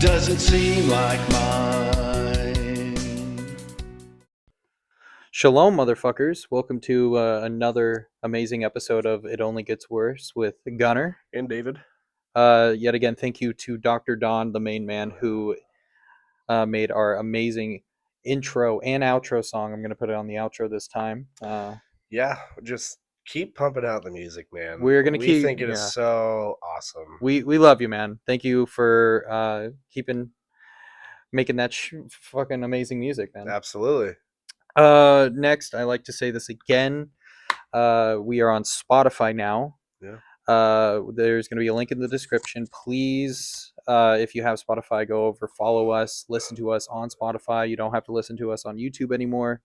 doesn't seem like mine. Shalom, motherfuckers. Welcome to another amazing episode of It Only Gets Worse with Gunnar. And David. Yet again, thank you to Dr. Don, the main man, who made our amazing intro and outro song. I'm going to put it on the outro this time. Yeah, just keep pumping out the music, man. We're gonna we keep- think it is yeah. so awesome. We love you, man. Thank you for making that fucking amazing music, man. Absolutely. Next, I like to say this again. We are on Spotify now. Yeah. There's going to be a link in the description. Please, if you have Spotify, go over, follow us, listen to us on Spotify. You don't have to listen to us on YouTube anymore.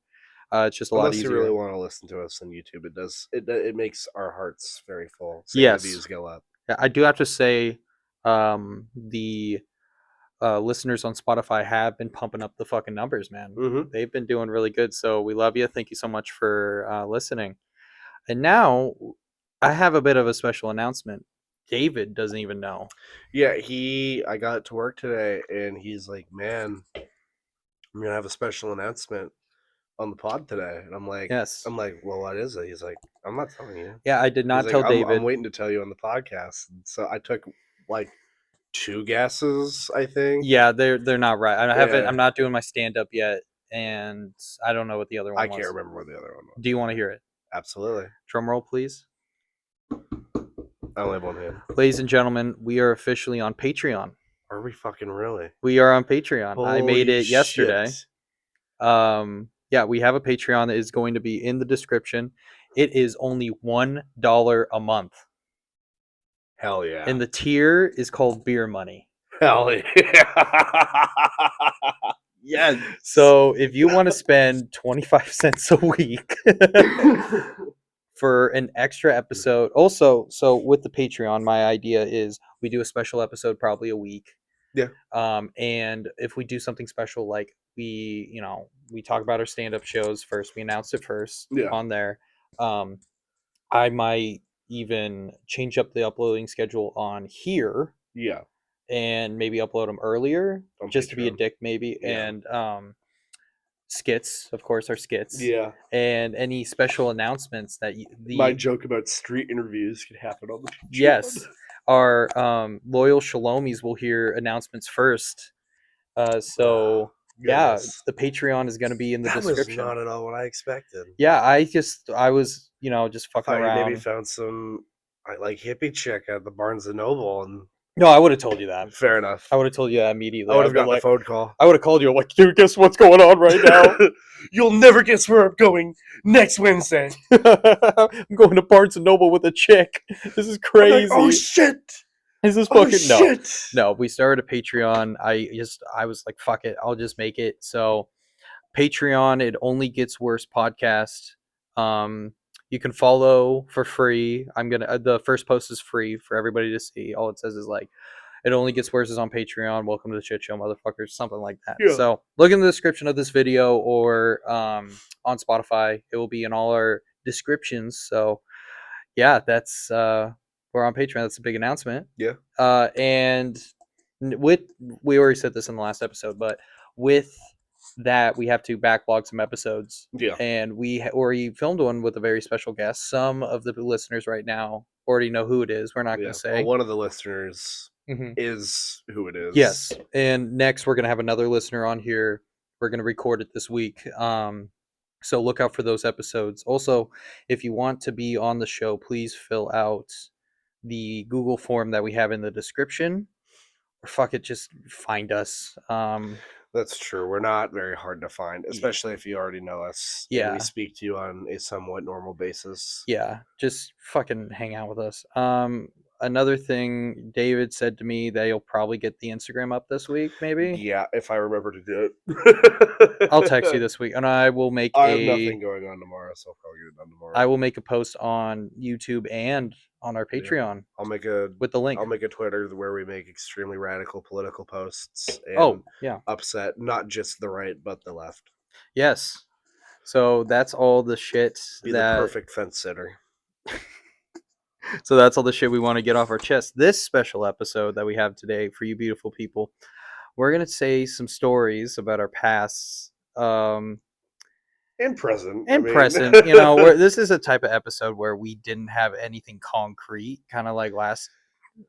It's just a lot Unless easier. you really want to listen to us on YouTube, it makes our hearts very full. So Yes. the views go up. I do have to say, the listeners on Spotify have been pumping up the fucking numbers, man. Mm-hmm. They've been doing really good, so we love you. Thank you so much for listening. And now I have a bit of a special announcement. David doesn't even know. Yeah, I got to work today, and he's like, "Man, I'm gonna have a special announcement on the pod today." And I'm like, Yes. "Well, what is it?" He's like, "I'm not telling you." Yeah, I did not He's tell like, David. I'm waiting to tell you on the podcast. And so I took like 2 guesses, I think. Yeah, they're not right. I haven't. Yeah. I'm not doing my stand up yet, and I don't know what the other one I was. can't remember what the other one was. Do you want to hear it? Absolutely. Drum roll, please. I only have one hand. Ladies and gentlemen, we are officially on Patreon. Are we fucking really? We are on Patreon. I made Holy it yesterday. shit. Yeah, we have a Patreon that is going to be in the description. It is only $1 a month. Hell yeah. And the tier is called Beer Money. Hell yeah. Yes. So if you want to spend 25 cents a week for an extra episode, also, so with the Patreon, my idea is we do a special episode probably a week. Yeah. And if we do something special, like we talk about our stand-up shows first, we announced it first on there. I might even change up the uploading schedule on here. Yeah. And maybe upload them earlier, On just to be a Patreon. dick, maybe. Yeah. And skits, of course, our skits. Yeah. And any special announcements that My joke about street interviews could happen on the Patreon. Yes, our loyal Shalomies will hear announcements first. So yeah, Goodness. the Patreon is going to be in the That description. was not at all what I expected. Yeah, I was just fucking Thought you around. maybe found some like hippie chick at the Barnes and Noble, and No, I would have told you that. fair enough. I would have told you that immediately. I would have been gotten a phone call. I would have called you like, dude, guess what's going on right now? You'll never guess where I'm going next Wednesday. I'm going to Barnes and Noble with a chick. This is I'm crazy. like, oh shit! Is this Oh fucking shit! No, we started a Patreon. I was like, fuck it, I'll just make it. So Patreon, It Only Gets Worse podcast. You can follow for free. The first post is free for everybody to see. All it says is like, It Only Gets Worse is on Patreon. Welcome to the shit show, motherfuckers. Something like that. Yeah. So look in the description of this video or on Spotify. It will be in all our descriptions. So yeah, that's we're on Patreon. That's a big announcement. Yeah. And we already said this in the last episode, but with that we have to backlog some episodes. Yeah. And we already filmed one with a very special guest. Some of the listeners right now already know who it is. We're not going to say. Well, one of the listeners Mhm. is who it is. Yes. And next we're going to have another listener on here. We're going to record it this week. So look out for those episodes. Also, if you want to be on the show, please fill out the Google form that we have in the description. Or fuck it, just find us. That's true. We're not very hard to find, especially if you already know us. and Yeah. we speak to you on a somewhat normal basis. Yeah, just fucking hang out with us. Another thing, David said to me that you'll probably get the Instagram up this week, maybe. Yeah, if I remember to do it. I'll text you this week, and I will make I have nothing going on tomorrow, so I'll probably get it done tomorrow. I will make a post on YouTube and on our Patreon I'll make a with the link. I'll make a Twitter where we make extremely radical political posts and Oh, yeah. upset not just the right but the left. Yes. So that's all the shit Be that the perfect fence sitter. So that's all the shit we want to get off our chest. This special episode that we have today for you beautiful people, we're gonna say some stories about our pasts. And present. And I mean. present, you know, this is a type of episode where we didn't have anything concrete, kind of like last,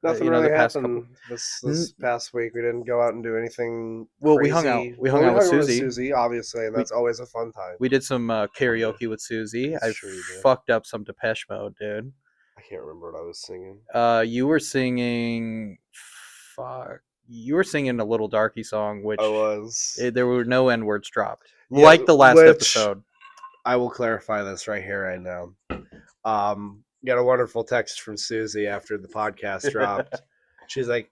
Nothing you know, really the past couple. happened this past week. We didn't go out and do anything Well, crazy. we hung out. We Well, hung out with with Susie. Susie, obviously, and that's always a fun time. We did some karaoke with Susie. I Sure you did. fucked up some Depeche Mode, dude. I can't remember what I was singing. You were singing. Fuck. You were singing a Little Darky song, which I was. there were no N words dropped, Yeah, like the last which- episode. I will clarify this right here, right now. Got a wonderful text from Susie after the podcast dropped. She's like,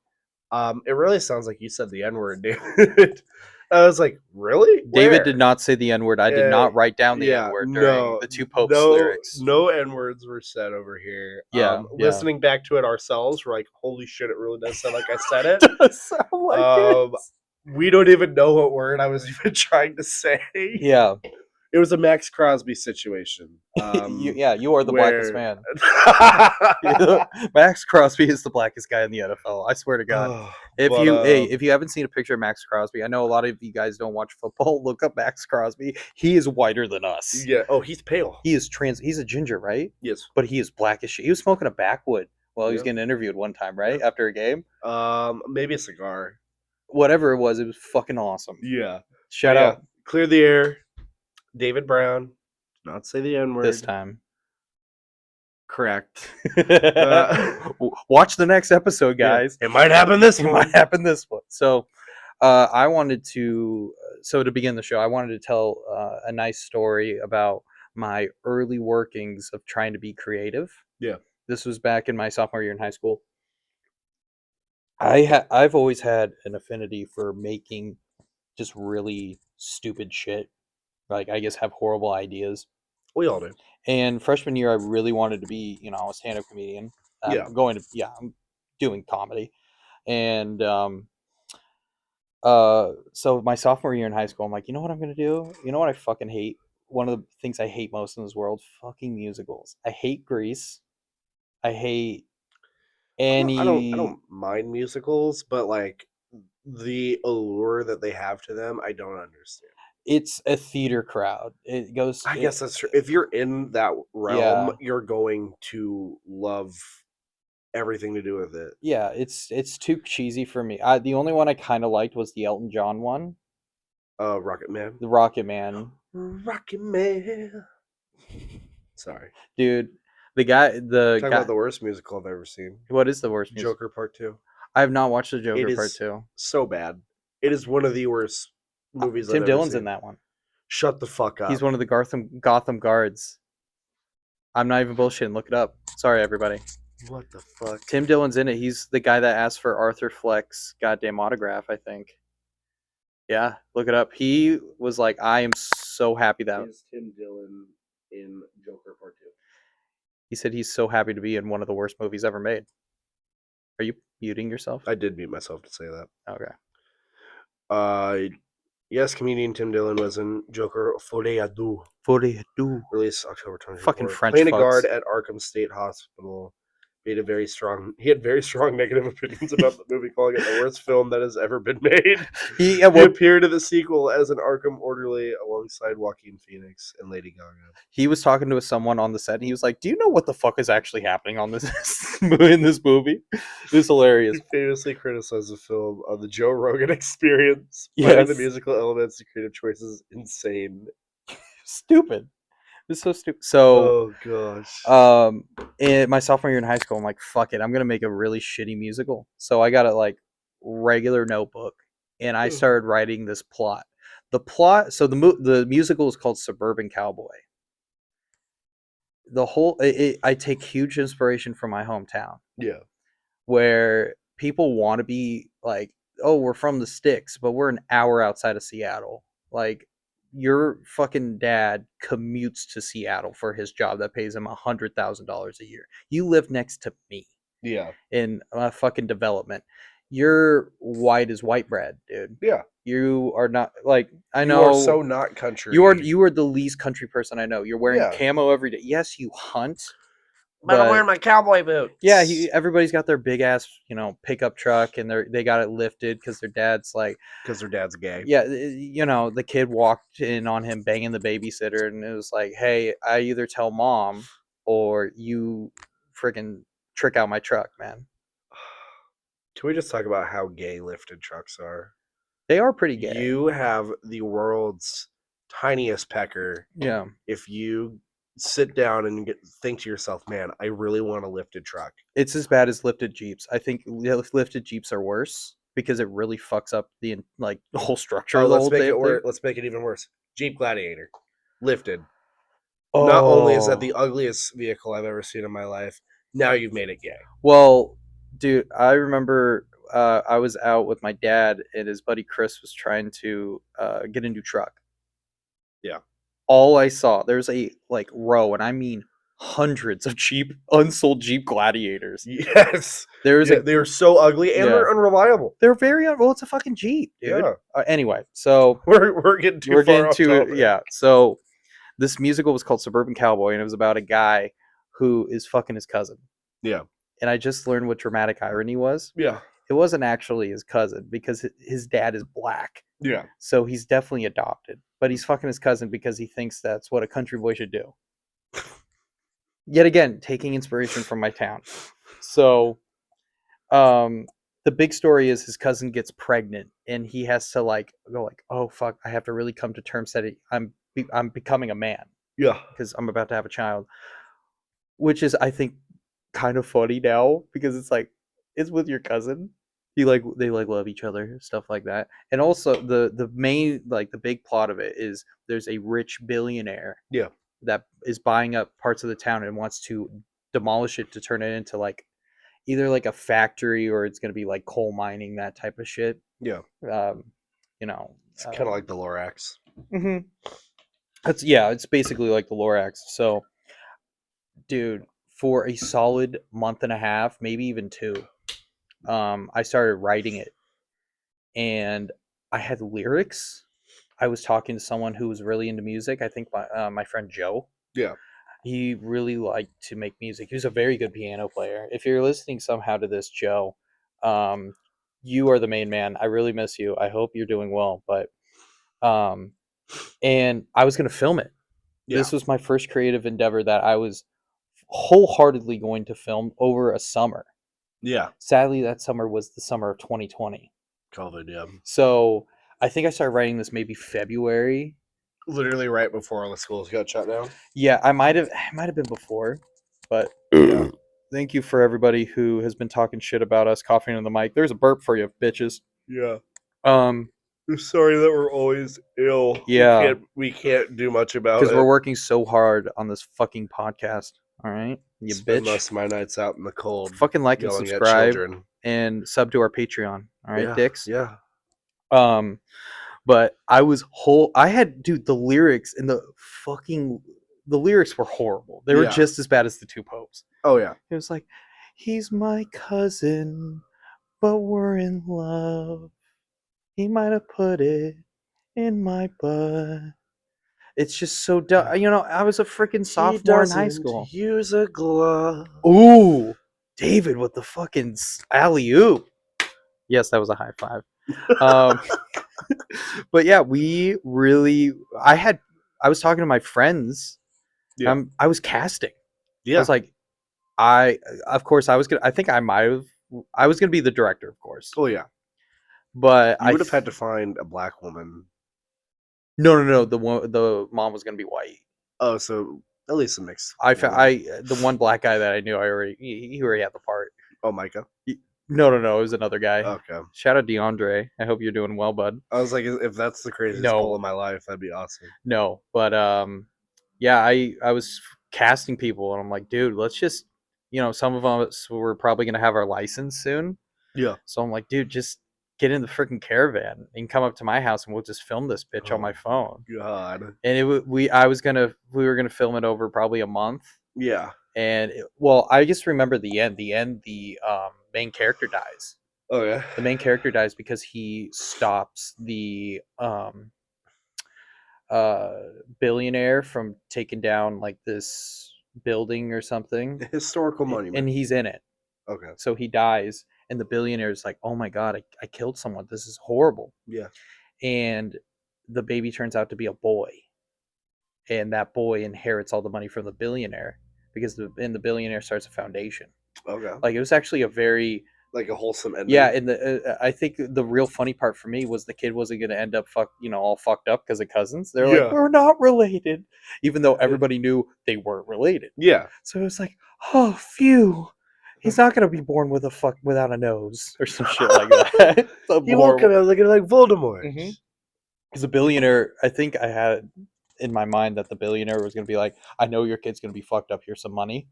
it really sounds like you said the N-word, David. I was like, really? David Where? did not say the N-word. I did not write down the N-word during the Two Popes lyrics. No N-words were said over here. Yeah, Listening back to it ourselves, we're like, holy shit, it really does sound like I said it. Does sound like We don't even know what word I was even trying to say. Yeah. It was a Max Crosby situation. You are the blackest man. man. Max Crosby is the blackest guy in the NFL. I swear to God. If you haven't seen a picture of Max Crosby, I know a lot of you guys don't watch football. Look up Max Crosby. He is whiter than us. Yeah. Oh, he's pale. He is He's a ginger, right? Yes. But he is black as shit. He was smoking a backwood while he was getting interviewed one time, right? After a game. Maybe a cigar. Whatever it was fucking awesome. Yeah. Shout out. Clear the air. David Brown. Not say the N-word. This time. Correct. Watch the next episode, guys. Yeah. It might happen this one. It might happen this one. So I wanted to begin the show, I wanted to tell a nice story about my early workings of trying to be creative. Yeah. This was back in my sophomore year in high school. I've always had an affinity for making just really stupid shit. Like, I guess have horrible ideas. We all do. And freshman year, I really wanted to be, a stand-up comedian. I'm doing comedy. And so my sophomore year in high school, I'm like, you know what I'm going to do? You know what I fucking hate? One of the things I hate most in this world, fucking musicals. I hate Grease. I hate any... I don't mind musicals, but, like, the allure that they have to them, I don't understand. It's a theater crowd. It goes. I guess that's true. If you're in that realm, you're going to love everything to do with it. Yeah, it's too cheesy for me. The only one I kind of liked was the Elton John one. Rocket Man. The Rocket Man. Rocket Man. Sorry, dude. Talking about the worst musical I've ever seen. What is the worst musical? Joker Part 2. I have not watched the Joker Part 2. So bad. It is one of the worst movies. Tim Dillon's in that one. Shut the fuck up. He's one of the Gotham guards. I'm not even bullshitting. Look it up. Sorry, everybody. What the fuck? Tim Dillon's in it. He's the guy that asked for Arthur Fleck's goddamn autograph, I think. Yeah, look it up. He was like, I am so happy that... Is Tim Dillon in Joker Part 2? He said he's so happy to be in one of the worst movies ever made. Are you muting yourself? I did mute myself to say that. Okay. Yes, comedian Tim Dillon was in Joker Folie à Deux. Folie à Deux. Released October 24th. Fucking French Playing a fucks. guard at Arkham State Hospital. He had very strong negative opinions about the movie, calling it the worst film that has ever been made. He appeared in the sequel as an Arkham orderly alongside Joaquin Phoenix and Lady Gaga. He was talking to someone on the set, and he was like, "Do you know what the fuck is actually happening on this in this movie?" It was hilarious. He famously criticized the film on the Joe Rogan Experience, finding the musical elements and creative choices insane. Stupid. It's so stupid. So, oh gosh. In my sophomore year in high school, I'm like, fuck it, I'm gonna make a really shitty musical. So I got a regular notebook, and I started writing this plot. The plot. So the musical is called Suburban Cowboy. I take huge inspiration from my hometown. Yeah. Where people want to be like, oh, we're from the sticks, but we're an hour outside of Seattle. Like, your fucking dad commutes to Seattle for his job that pays him $100,000 a year. You live next to me. Yeah. In a fucking development. You're white as white bread, dude. Yeah. You are not I know. You are so not country. You are the least country person I know. You're wearing camo every day. Yes, you hunt. But I'm But wearing my cowboy boots. yeah, everybody's got their big ass, pickup truck, and they got it lifted because their dad's like, because their dad's gay. yeah, the kid walked in on him banging the babysitter, and it was like, hey, I either tell mom or you freaking trick out my truck, man. Can we just talk about how gay lifted trucks are? They are pretty gay. You have the world's tiniest pecker. Yeah. If you sit down and think to yourself, man, I really want a lifted truck. It's as bad as lifted Jeeps. I think lifted Jeeps are worse because it really fucks up the whole structure. Of the let's whole make thing. it let's make it even worse. Jeep Gladiator, lifted. Oh. Not only is that the ugliest vehicle I've ever seen in my life, now you've made it gay. Well, dude, I remember I was out with my dad and his buddy Chris was trying to get a new truck. Yeah. All I saw, there's a row, and I mean hundreds of unsold Jeep Gladiators. Yes. They were so ugly and they're unreliable. They're very well. It's a fucking Jeep, dude. Yeah. Anyway, so we're getting too far off topic. Yeah. So this musical was called Suburban Cowboy, and it was about a guy who is fucking his cousin. Yeah. And I just learned what dramatic irony was. Yeah. It wasn't actually his cousin because his dad is black. Yeah. So he's definitely adopted. But he's fucking his cousin because he thinks that's what a country boy should do. Yet again, taking inspiration from my town. So the big story is his cousin gets pregnant and he has to go oh fuck, I have to really come to terms that I'm becoming a man. Yeah. Because I'm about to have a child. Which is, I think, kind of funny now because it's with your cousin. They love each other, stuff like that. And also the main the big plot of it is there's a rich billionaire that is buying up parts of the town and wants to demolish it to turn it into either a factory or it's going to be coal mining, that type of shit. Yeah. It's kind of like the Lorax. Mm-hmm. It's basically like the Lorax. So dude, for a solid month and a half, maybe even 2, I started writing it, and I had lyrics. I was talking to someone who was really into music. I think my friend Joe. Yeah. He really liked to make music. He was a very good piano player. If you're listening somehow to this, Joe, you are the main man. I really miss you. I hope you're doing well. But, and I was going to film it. Yeah. This was my first creative endeavor that I was wholeheartedly going to film over a summer. Yeah. Sadly, that summer was the summer of 2020. COVID, yeah. So I think I started writing this maybe February. Literally right before all the schools got shut down. Yeah, it might have been before, but yeah. Thank you for everybody who has been talking shit about us coughing on the mic. There's a burp for you, bitches. Yeah. We're sorry that we're always ill. Yeah. We can't do much about it. Because we're working so hard on this fucking podcast. All right? You spend bitch. Most of my nights out in the cold. Fucking like and subscribe and sub to our Patreon. All right, dicks? Yeah. But I had, dude, the lyrics and the lyrics were horrible. They were just as bad as the Two Popes. Oh, yeah. It was like, he's my cousin, but we're in love. He might have put it in my butt. It's just so dumb. I was a freaking sophomore in high school. Use a glove. Ooh, David with the fucking alley-oop. Yes, that was a high five. But yeah, I was talking to my friends. Yeah. I was casting. Yeah. I was like, I was gonna be the director, of course. Oh yeah. But you would have had to find a black woman. No. The mom was gonna be white. Oh, so at least a mix. The one black guy that I knew, he already had the part. Oh, Micah. No, it was another guy. Okay. Shout out DeAndre. I hope you're doing well, bud. I was like, if that's the craziest goal of my life, that'd be awesome. No, but yeah, I was casting people, and I'm like, dude, let's just, some of us were probably gonna have our license soon. Yeah. So I'm like, dude, just get in the freaking caravan and come up to my house, and we'll just film this bitch on my phone. God. And we were gonna film it over probably a month. Yeah. And I just remember the end. The main character dies. Oh yeah. The main character dies because he stops the billionaire from taking down this building or something, Historical monument. and he's in it. Okay. So he dies, and the billionaire is like, "Oh my god, I killed someone. This is horrible." Yeah. And the baby turns out to be a boy, and that boy inherits all the money from the billionaire because the billionaire starts a foundation. Okay. Like, it was actually a very Like a wholesome ending. Yeah, and I think the real funny part for me was the kid wasn't going to end up all fucked up because of cousins. They're Yeah. like, we're not related, even though everybody knew they weren't related. Yeah. So it was like, oh, phew, he's not going to be born with without a nose or some shit like that. He won't come out looking like Voldemort. Because a billionaire, I think I had in my mind that the billionaire was going to be like, I know your kid's going to be fucked up. Here's some money.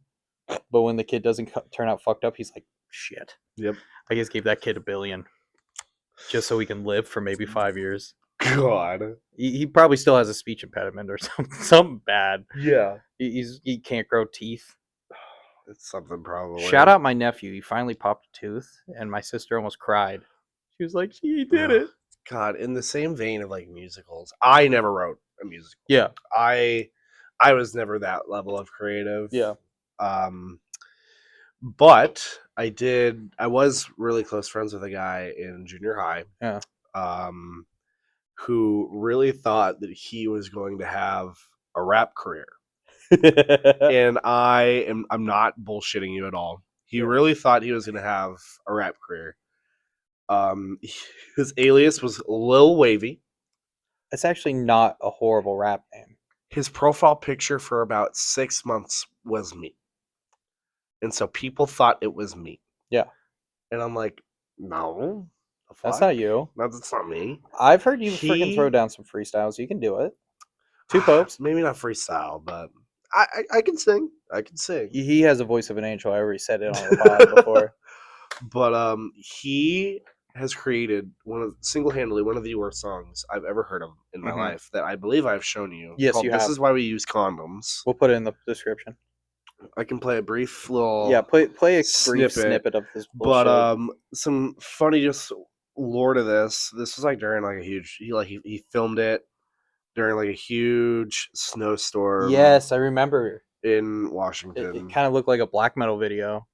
But when the kid doesn't turn out fucked up, he's like, shit. Yep. I just gave that kid $1 billion just so he can live for maybe 5 years. God. He probably still has a speech impediment or something bad. Yeah. He can't grow teeth. It's something probably. Shout out my nephew. He finally popped a tooth, and my sister almost cried. She was like, he did it. God, in the same vein of like musicals, I never wrote a musical. Yeah. I was never that level of creative. Yeah. But I was really close friends with a guy in junior high. Yeah. Who really thought that he was going to have a rap career. And I'm not bullshitting you at all. He really thought he was going to have a rap career. His alias was Lil Wavy. It's actually not a horrible rap name. His profile picture for about 6 months was me. And so people thought it was me. Yeah. And I'm like, no. That's not you. No, that's not me. I've heard you freaking throw down some freestyles. You can do it. Two popes. Maybe not freestyle, but I can sing. I can sing. He has a voice of an angel. I already said it on the pod before. But he has created single-handedly one of the worst songs I've ever heard of in my life that I believe I've shown you. Yes, you have. This is why we use condoms. We'll put it in the description. I can play a brief little play a brief snippet of this bullshit. But some funny just lore to this. This was like during like a huge he filmed it during like a huge snowstorm. Yes, I remember. In Washington. It kind of looked like a black metal video.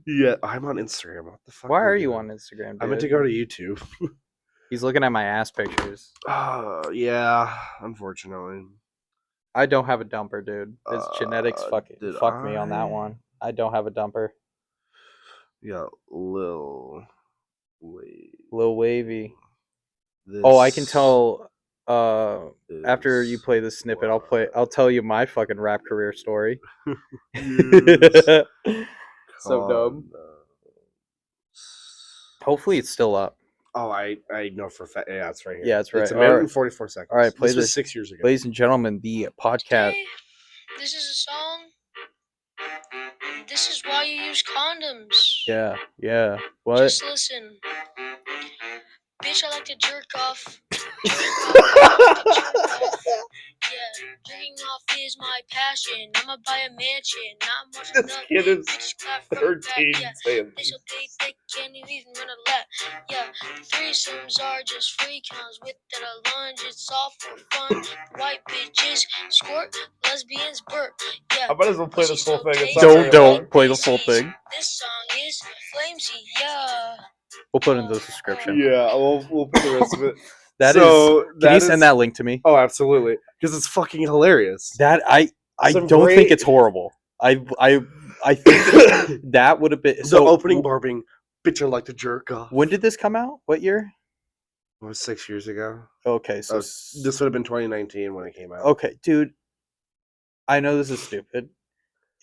Yeah, I'm on Instagram. What the fuck? Why are you on Instagram, dude? I meant to go to YouTube. He's looking at my ass pictures. Yeah, unfortunately. I don't have a dumper, dude. His genetics fucked me on that one. I don't have a dumper. Yeah, Lil Wavy. I can tell after you play this snippet, I'll tell you my fucking rap career story. So dumb. Hopefully it's still up. Oh, I know for a fact. Yeah, it's right here. Yeah, it's right. It's a minute and 44 seconds. All right, play this was 6 years ago. Ladies and gentlemen, the podcast. This is a song. This is why you use condoms. Yeah. What? Just listen. Bitch, I like to jerk off. Yeah, jerking off is my passion. I'ma buy a mansion. Not much of nothing. Kid is Bitches clap from the back. 13. Yeah, they so big they can't even run a lap. Yeah, threesomes are just free counts with that lunge. It's all for fun. White bitches squirt, lesbians burp. Yeah, I might as well play this whole thing. Don't play the full thing. This song is flamesy. Yeah. We'll put it in the description. Yeah, we'll put the rest of it. Can you send that link to me? Oh, absolutely, because it's fucking hilarious. That I don't think it's horrible. I think that would have been the opening bar being "Bitch, I like to jerk off." When did this come out? What year? It was 6 years ago. Okay, so this would have been 2019 when it came out. Okay, dude. I know this is stupid.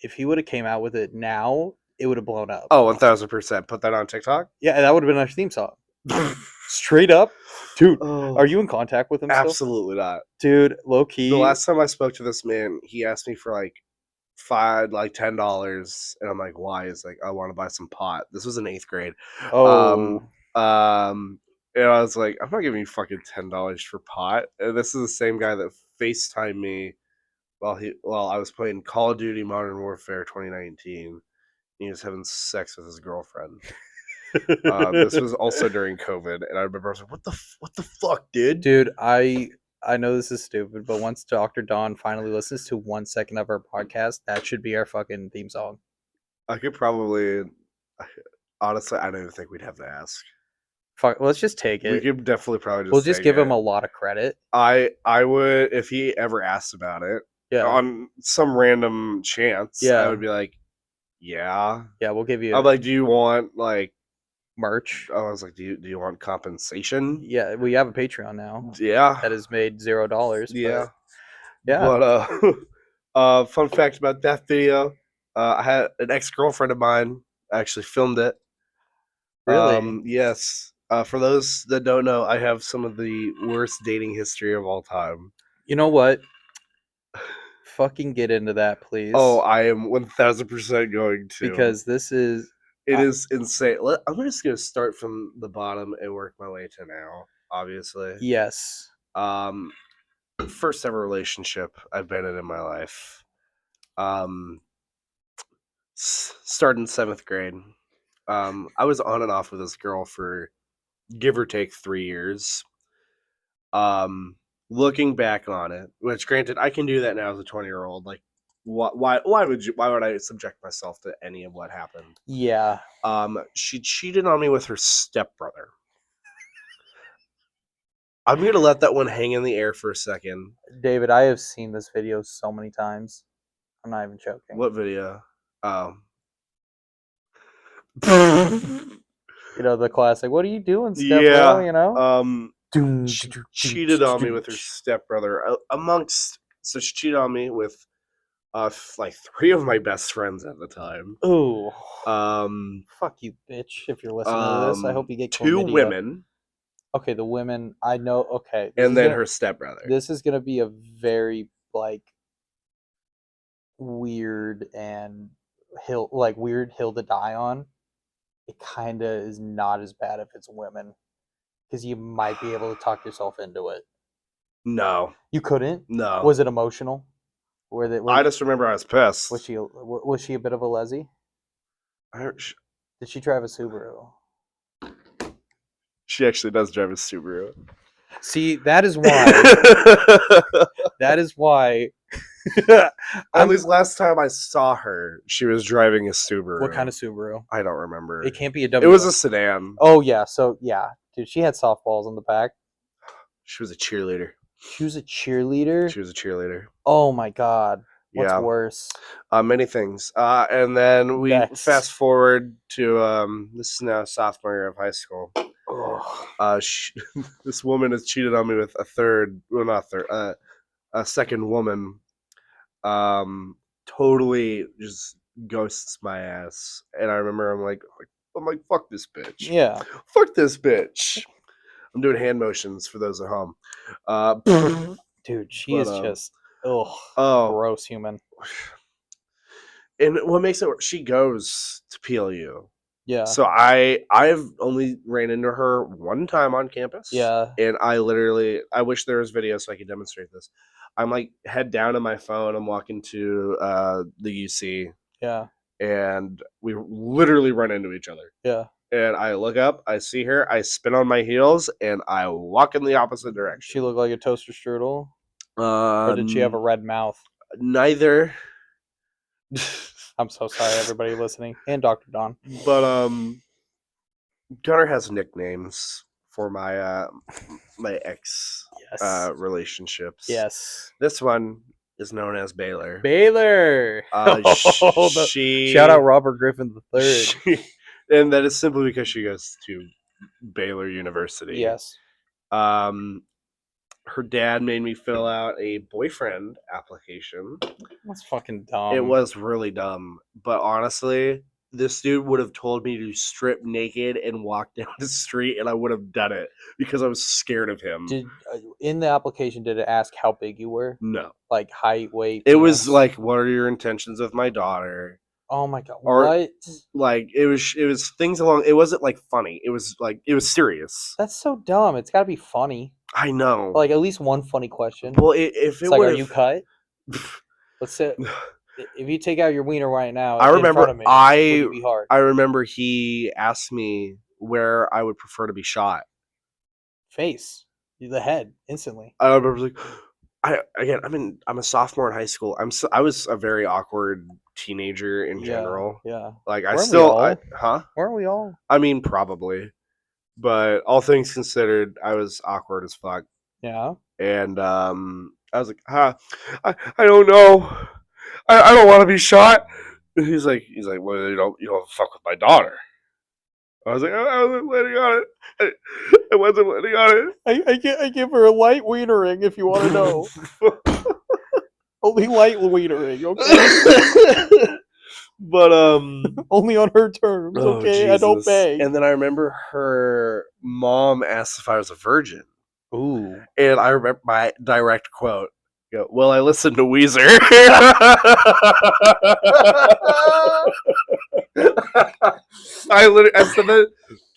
If he would have came out with it now, it would have blown up. Oh, 1000%. Put that on TikTok. Yeah, that would have been our theme song. Straight up, dude. Are you in contact with him? Absolutely still? not, dude. Low key. The last time I spoke to this man, he asked me for like $10, and I'm like, "Why?" He's like, "I want to buy some pot." This was in 8th grade. Oh. And I was like, "I'm not giving you fucking $10 for pot." And this is the same guy that FaceTimed me while I was playing Call of Duty Modern Warfare 2019. He was having sex with his girlfriend. This was also during COVID, and I remember I was like, "What the fuck, dude?" Dude, I I know this is stupid, but once Dr. Don finally listens to 1 second of our podcast, that should be our fucking theme song. I could probably, honestly, I don't even think we'd have to ask. Fuck, let's just take We it. could definitely probably just. We'll just take give it. him a lot of credit. I would, if he ever asked about it Yeah. on some random chance. Yeah. I would be like, yeah. Yeah, we'll give you I'm like, do you want like merch. I was like, do you want compensation? Yeah, we have a Patreon now Yeah. that has made $0. Yeah. Yeah. But fun fact about that video, I had an ex-girlfriend of mine actually filmed it. Really? Yes. For those that don't know, I have some of the worst dating history of all time. You know what? Fucking get into that, please. Oh, I am 1000% going to. Because this is it is insane. I'm just going to start from the bottom and work my way to now, obviously. yes. First ever relationship I've been in my life. Started in 7th grade. I was on and off with this girl for give or take 3 years. Looking back on it, which granted I can do that now as a 20-year-old. Like, why would I subject myself to any of what happened? Yeah. She cheated on me with her stepbrother. I'm gonna let that one hang in the air for a second. David, I have seen this video so many times. I'm not even joking. What video? You know, the classic, what are you doing, step Yeah. bro? You know? She cheated on me with her stepbrother. So she cheated on me with like 3 of my best friends at the time. Ooh. Fuck you, bitch. If you're listening to this, I hope you get 2 chlamydia. women. Okay, the women, I know. Okay. And then her stepbrother. This is going to be a very, like, weird hill to die on. It kind of is not as bad if it's women. Because you might be able to talk yourself into it. No. You couldn't? No. Was it emotional? I just remember I was pissed. Was she a bit of a leslie? Did she drive a Subaru? She actually does drive a Subaru. See, that is why. That is why. At least last time I saw her, she was driving a Subaru. What kind of Subaru? I don't remember. It can't be a W. It was a sedan. Oh, yeah. So, yeah. Dude, she had softballs on the back. She was a cheerleader. She was a cheerleader? She was a cheerleader. Oh, my God. What's worse? Many things. And then we fast forward to this is now sophomore year of high school. This woman has cheated on me with a second woman. Totally just ghosts my ass. And I remember I'm like, fuck this bitch. Yeah. Fuck this bitch. I'm doing hand motions for those at home. Dude, she is just gross human. And what makes it worse, she goes to PLU. Yeah. So I've only ran into her one time on campus. Yeah. And I wish there was video so I could demonstrate this. I'm like head down on my phone. I'm walking to the UC. Yeah. And we literally run into each other. Yeah. And I look up, I see her, I spin on my heels, and I walk in the opposite direction. She looked like a toaster strudel? Or did she have a red mouth? Neither. I'm so sorry, everybody listening. And Dr. Don. But Gunnar has nicknames for my my ex relationships. Yes. This one is known as Baylor. Baylor. Shout out Robert Griffin III. And that is simply because she goes to Baylor University. Yes. Her dad made me fill out a boyfriend application. That's fucking dumb. It was really dumb. But honestly, this dude would have told me to strip naked and walk down the street, and I would have done it because I was scared of him. In the application, did it ask how big you were? No. Like height, weight? It was like, what are your intentions with my daughter? Oh my God. Or, what? Like, it was things along, it wasn't like funny. It was like, it was serious. That's so dumb. It's got to be funny. I know. Like, at least one funny question. Well, if it like, are you cut? Let's say, if you take out your wiener right now, I remember would it be hard? I remember he asked me where I would prefer to be shot. Face. The head instantly. I remember like, I'm a sophomore in high school. I was a very awkward teenager in general. Yeah. Like Weren't we all? huh? Weren't we all? I mean, probably, but all things considered, I was awkward as fuck. Yeah. And I was like, I don't know. I don't want to be shot. And he's like, well, you don't fuck with my daughter. I was like, I wasn't planning on it. I wasn't planning on it. I give her a light wienering if you want to know. Only light wienering, okay? But Only on her terms, oh, okay? I don't Jesus. beg. And then I remember her mom asked if I was a virgin. Ooh. And I remember my direct quote. Well, I listened to Weezer. I said that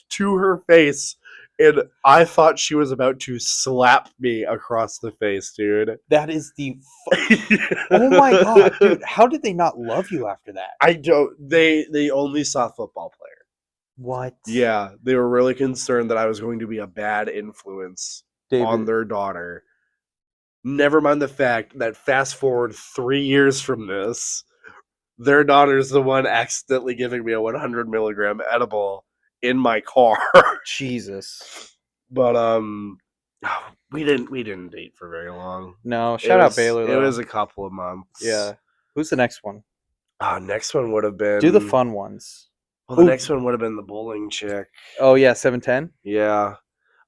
to her face, and I thought she was about to slap me across the face, dude. That is the... Oh my god, dude. How did they not love you after that? I don't... They only saw football player. What? Yeah, they were really concerned that I was going to be a bad influence on their daughter. Never mind the fact that fast forward 3 years from this, their daughter's the one accidentally giving me a 100 milligram edible in my car. Jesus. But we didn't date for very long. No, shout out Baylor, though. It was a couple of months. Yeah. Who's the next one? Next one would have been... Do the fun ones. Well, the next one would have been the bowling chick. Oh, yeah, 710? Yeah.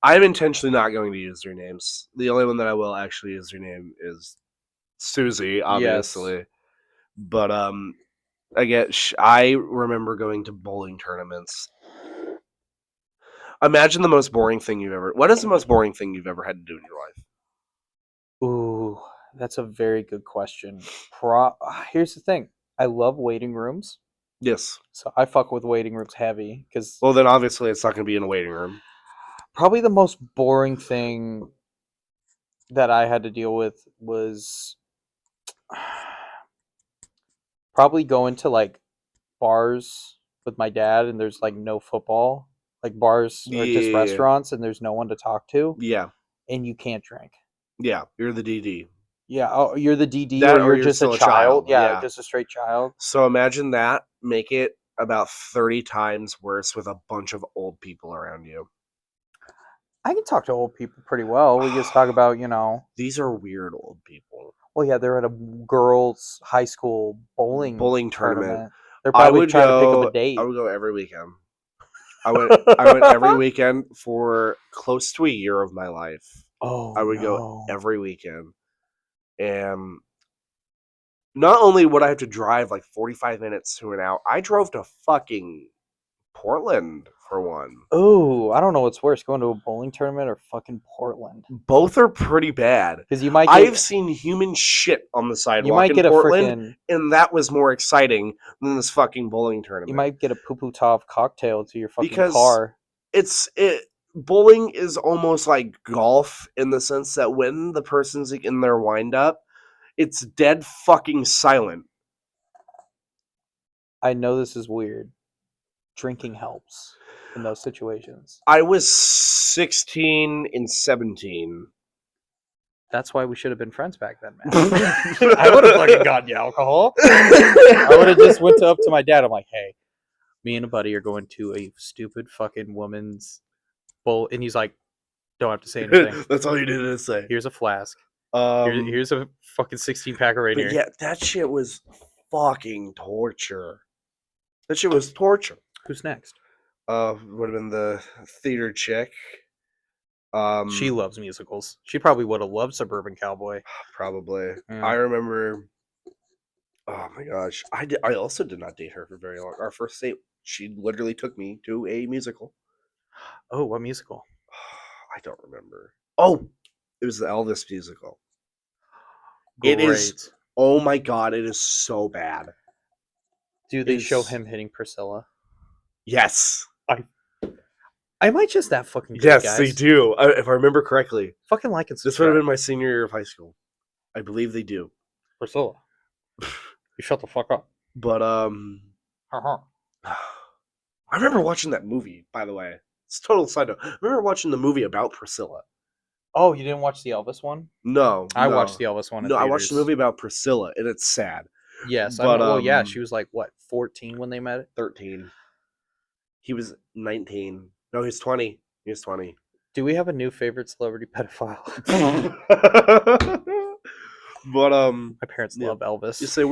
I'm intentionally not going to use their names. The only one that I will actually use their name is Susie, obviously. Yes. But I remember going to bowling tournaments. Imagine the most boring thing you've ever... What is the most boring thing you've ever had to do in your life? Ooh, that's a very good question. Here's the thing. I love waiting rooms. Yes. So I fuck with waiting rooms heavy. Well, then obviously it's not going to be in a waiting room. Probably the most boring thing that I had to deal with was probably going to like bars with my dad and there's like no football. Like bars or just restaurants and there's no one to talk to. Yeah. And you can't drink. Yeah, you're the DD. Yeah, oh, you're the DD or you're just a child. Yeah, just a straight child. So imagine that. Make it about 30 times worse with a bunch of old people around you. I can talk to old people pretty well. We just talk about, These are weird old people. Well, yeah, they're at a girls' high school bowling tournament. They're probably trying to pick up a date. I would go every weekend. I went every weekend for close to a year of my life. Oh, I would go every weekend. And not only would I have to drive like 45 minutes to an hour, I drove to fucking Portland for one. Oh, I don't know what's worse, going to a bowling tournament or fucking Portland. Both are pretty bad. Because you might I've seen human shit on the sidewalk in Portland, and that was more exciting than this fucking bowling tournament. You might get a poo-poo-tov cocktail to your fucking car. Bowling is almost like golf in the sense that when the person's in their wind-up, it's dead fucking silent. I know this is weird. Drinking helps in those situations. I was 16 and 17. That's why we should have been friends back then, man. I would have fucking gotten you alcohol. I would have just went up to my dad. I'm like, hey, me and a buddy are going to a stupid fucking woman's bowl. And he's like, don't have to say anything. That's all you needed to say. Here's a flask. Here's a fucking 16-packer right here. Yeah, that shit was fucking torture. That shit was torture. Who's next? Would have been the theater chick. She loves musicals. She probably would have loved Suburban Cowboy. Probably. Yeah. I remember. Oh my gosh, I also did not date her for very long. Our first date, she literally took me to a musical. Oh, what musical? I don't remember. Oh, it was the Elvis musical. Great. It is. Oh my god, it is so bad. Do they show him hitting Priscilla? Yes. I might just that fucking good, yes, guys. they do. If I remember correctly. Fucking like and subscribe. This would have been my senior year of high school. I believe they do. Priscilla. You shut the fuck up. But I remember watching that movie, by the way. It's a total side note. I remember watching the movie about Priscilla Oh, you didn't watch the Elvis one? No, I no. watched the Elvis one. In No, I watched the theaters. movie about Priscilla, and it's sad. Yes, But well, yeah, she was like what 14 when they met. 13. He was 19. No, he's 20. He was 20. Do we have a new favorite celebrity pedophile? But My parents yeah. love Elvis. You say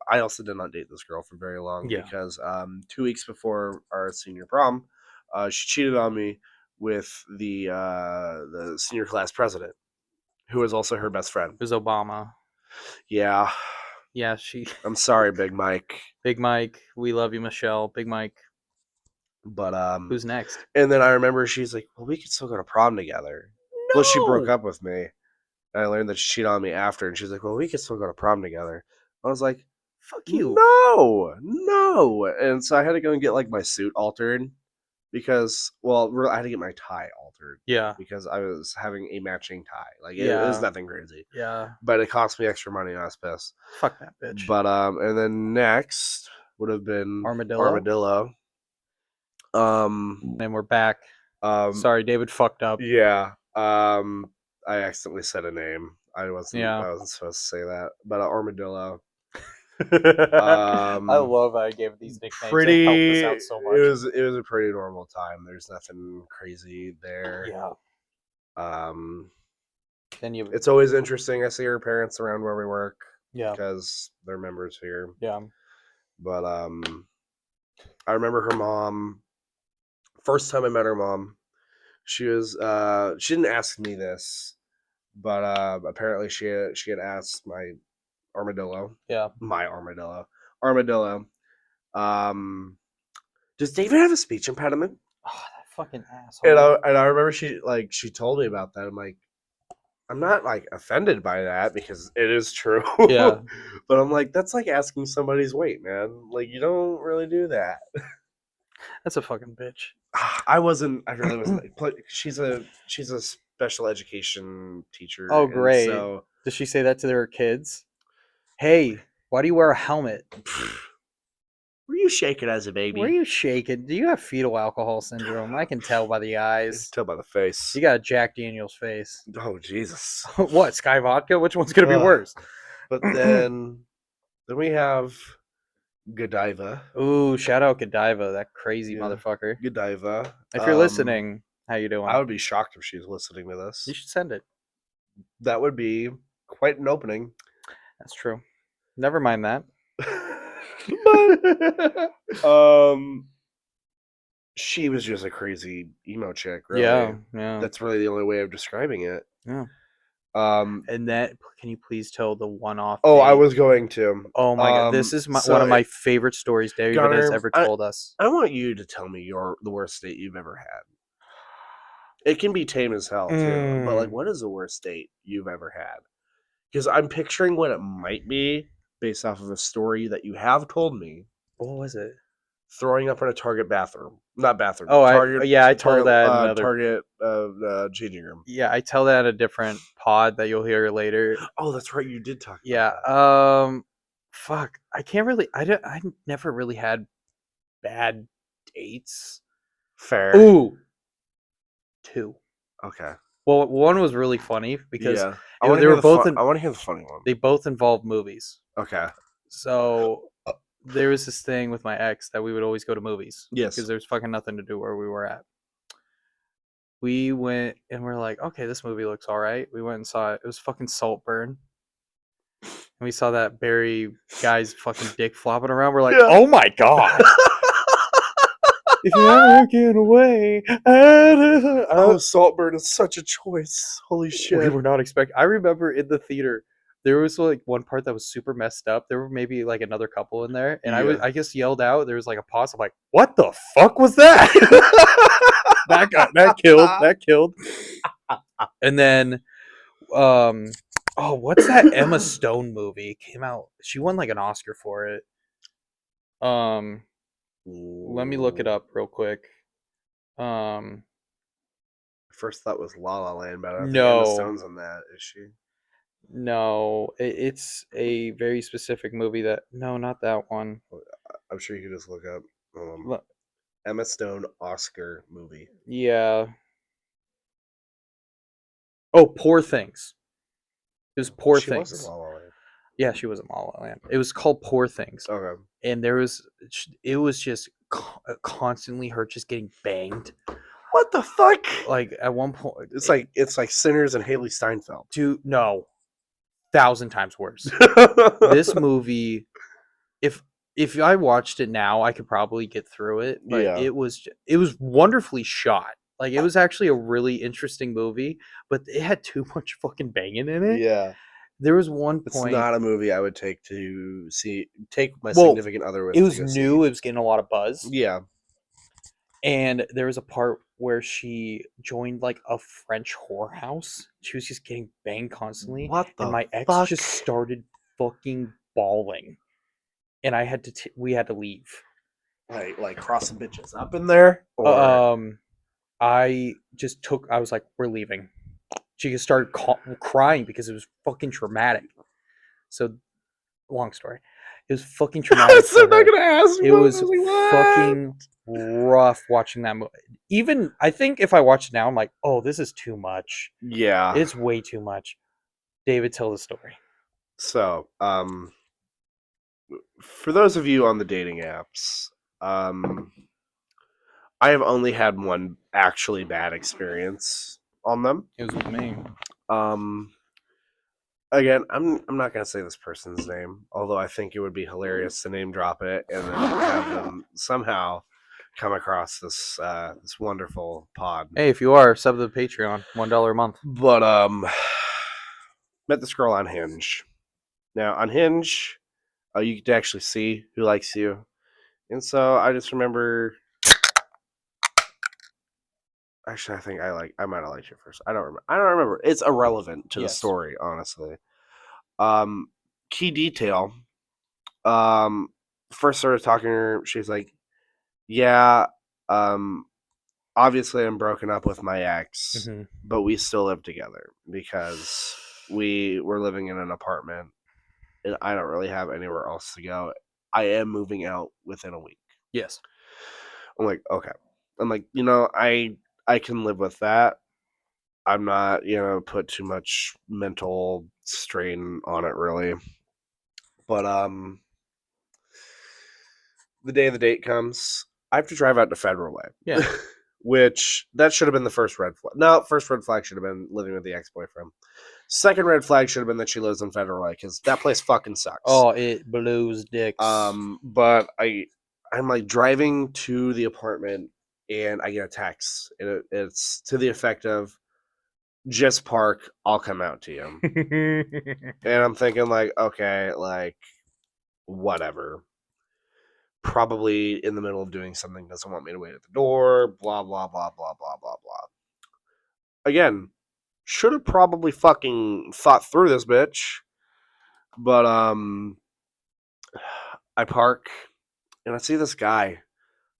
I also did not date this girl for very long Yeah. because 2 weeks before our senior prom, she cheated on me with the senior class president, who was also her best friend. It was Obama. Yeah, Yeah, she. I'm sorry, Big Mike. Big Mike, we love you, Michelle. Big Mike. But Who's next? and then I remember she's like, "Well, we could still go to prom together." Well, she broke up with me. And I learned that she cheated on me after, and she's like, "Well, we could still go to prom together." I was like, Fuck you. No. And so I had to go and get like my suit altered because, well, I had to get my tie altered Yeah. because I was having a matching tie. Like it Yeah. was nothing crazy, Yeah. but it cost me extra money, and I was pissed. Fuck that bitch. But and then next would have been Armadillo. And we're back. Sorry, David fucked up. Yeah. I accidentally said a name. I wasn't supposed to say that. But Armadillo. I love how I gave these nicknames. They helped us out so much. It was a pretty normal time. There's nothing crazy there. Yeah. Then it's always interesting. I see her parents around where we work. Yeah. Because they're members here. Yeah. But I remember her mom. First time I met her mom, she didn't ask me this, but apparently she had asked my armadillo. Yeah. My armadillo. Armadillo. Does David have a speech impediment? Oh, that fucking asshole. And I remember she told me about that. I'm like, I'm not like offended by that because it is true. Yeah. But I'm like, that's like asking somebody's weight, man. Like you don't really do that. That's a fucking bitch. I really wasn't. She's a special education teacher. Oh, great. So does she say that to their kids? Hey, why do you wear a helmet? Were you shaking as a baby? Were you shaking? Do you have fetal alcohol syndrome? I can tell by the eyes. Tell by the face. You got a Jack Daniels face. Oh Jesus! What, Sky Vodka? Which one's gonna be worse? But then we have Godiva. Ooh, shout out Godiva, that crazy motherfucker. Godiva. If you're listening, how you doing? I would be shocked if she's listening to this. You should send it. That would be quite an opening. That's true. Never mind that. But she was just a crazy emo chick, really. Yeah. That's really the only way of describing it. Yeah. And that, can you please tell the one-off? Oh, I was going to. Oh my god, this is one of my favorite stories David has ever told us. I want you to tell me the worst date you've ever had. It can be tame as hell too, but like, what is the worst date you've ever had? Because I'm picturing what it might be based off of a story that you have told me. What was it? Throwing up in a Target bathroom. Not bathroom. Oh, Target, I told that in another... Target changing room. Yeah, I tell that in a different pod that you'll hear later. Oh, that's right. You did talk about that. Fuck. I can't really... I never really had bad dates. Fair. Ooh. 2. Okay. Well, one was really funny because I want to hear the funny one. They both involved movies. Okay. So there was this thing with my ex that we would always go to movies. Yes. Because there's fucking nothing to do where we were at. We went and we're like, okay, this movie looks all right. We went and saw it. It was fucking Saltburn. And we saw that Barry guy's fucking dick flopping around. We're like, oh my god. If you're ever looking away. Saltburn is such a choice. Holy shit. We were not expecting. I remember in the theater, there was like one part that was super messed up. There were maybe like another couple in there. And I just yelled out. There was like a pause. I'm like, what the fuck was that? that killed. And then, what's that Emma Stone movie? It came out. She won like an Oscar for it. Let me look it up real quick. First thought was La La Land, but I don't think No. Emma Stone's on that, is she? No, it's a very specific movie that... No, not that one. I'm sure you could just look up Emma Stone Oscar movie. Yeah. Oh, Poor Things. It was Poor She Things. wasn't La La Land. Yeah, she was in La La Land. It was called Poor Things, Okay. and it was just constantly her just getting banged. What the fuck? Like at one point, It's like Sinners and Haley Steinfeld. dude, no, 1,000 times worse. This movie, if I watched it now, I could probably get through it. But Yeah. it was wonderfully shot. Like it was actually a really interesting movie, but it had too much fucking banging in it. Yeah. There was one It's point. not a movie I would take my Well, significant other with. It was to go new. It was getting a lot of buzz. See. Yeah. And there was a part where she joined like a French whorehouse. She was just getting banged constantly. What the And my ex fuck? just started fucking bawling. And I had to we had to leave. Like crossing bitches up in there? Or I was like, we're leaving. She just started crying because it was fucking traumatic. So, long story. It was fucking traumatic. I'm not gonna ask. It was fucking rough watching that movie. Even I think if I watch it now, I'm like, oh, this is too much. Yeah. It's way too much. David, tell the story. So, for those of you on the dating apps, I have only had one actually bad experience on them. It was with me. Again, I'm not gonna say this person's name, although I think it would be hilarious to name drop it and then have them somehow come across this this wonderful pod. Hey, if you are, sub to the Patreon, $1 a month. But met this girl on Hinge. Now on Hinge, you get to actually see who likes you, and so I just remember. Actually, I think I might have liked you first. I don't remember. It's irrelevant to the Yes. story, honestly. Key detail. First started talking to her. She's like, "Yeah, obviously I'm broken up with my ex, Mm-hmm. but we still live together because we were living in an apartment, and I don't really have anywhere else to go. I am moving out within a week." Yes. I'm like, okay. I'm like, I can live with that. I'm not, put too much mental strain on it really. But the day of the date comes, I have to drive out to Federal Way. Yeah. Which that should have been the first red flag. No, first red flag should have been living with the ex-boyfriend. Second red flag should have been that she lives in Federal Way because that place fucking sucks. Oh, it blows dicks. But I'm like driving to the apartment and I get a text. It's to the effect of, "Just park, I'll come out to you." And I'm thinking like, okay, like whatever. Probably in the middle of doing something, doesn't want me to wait at the door, blah, blah, blah, blah, blah, blah, blah. Again, should have probably fucking thought through this bitch. But I park and I see this guy.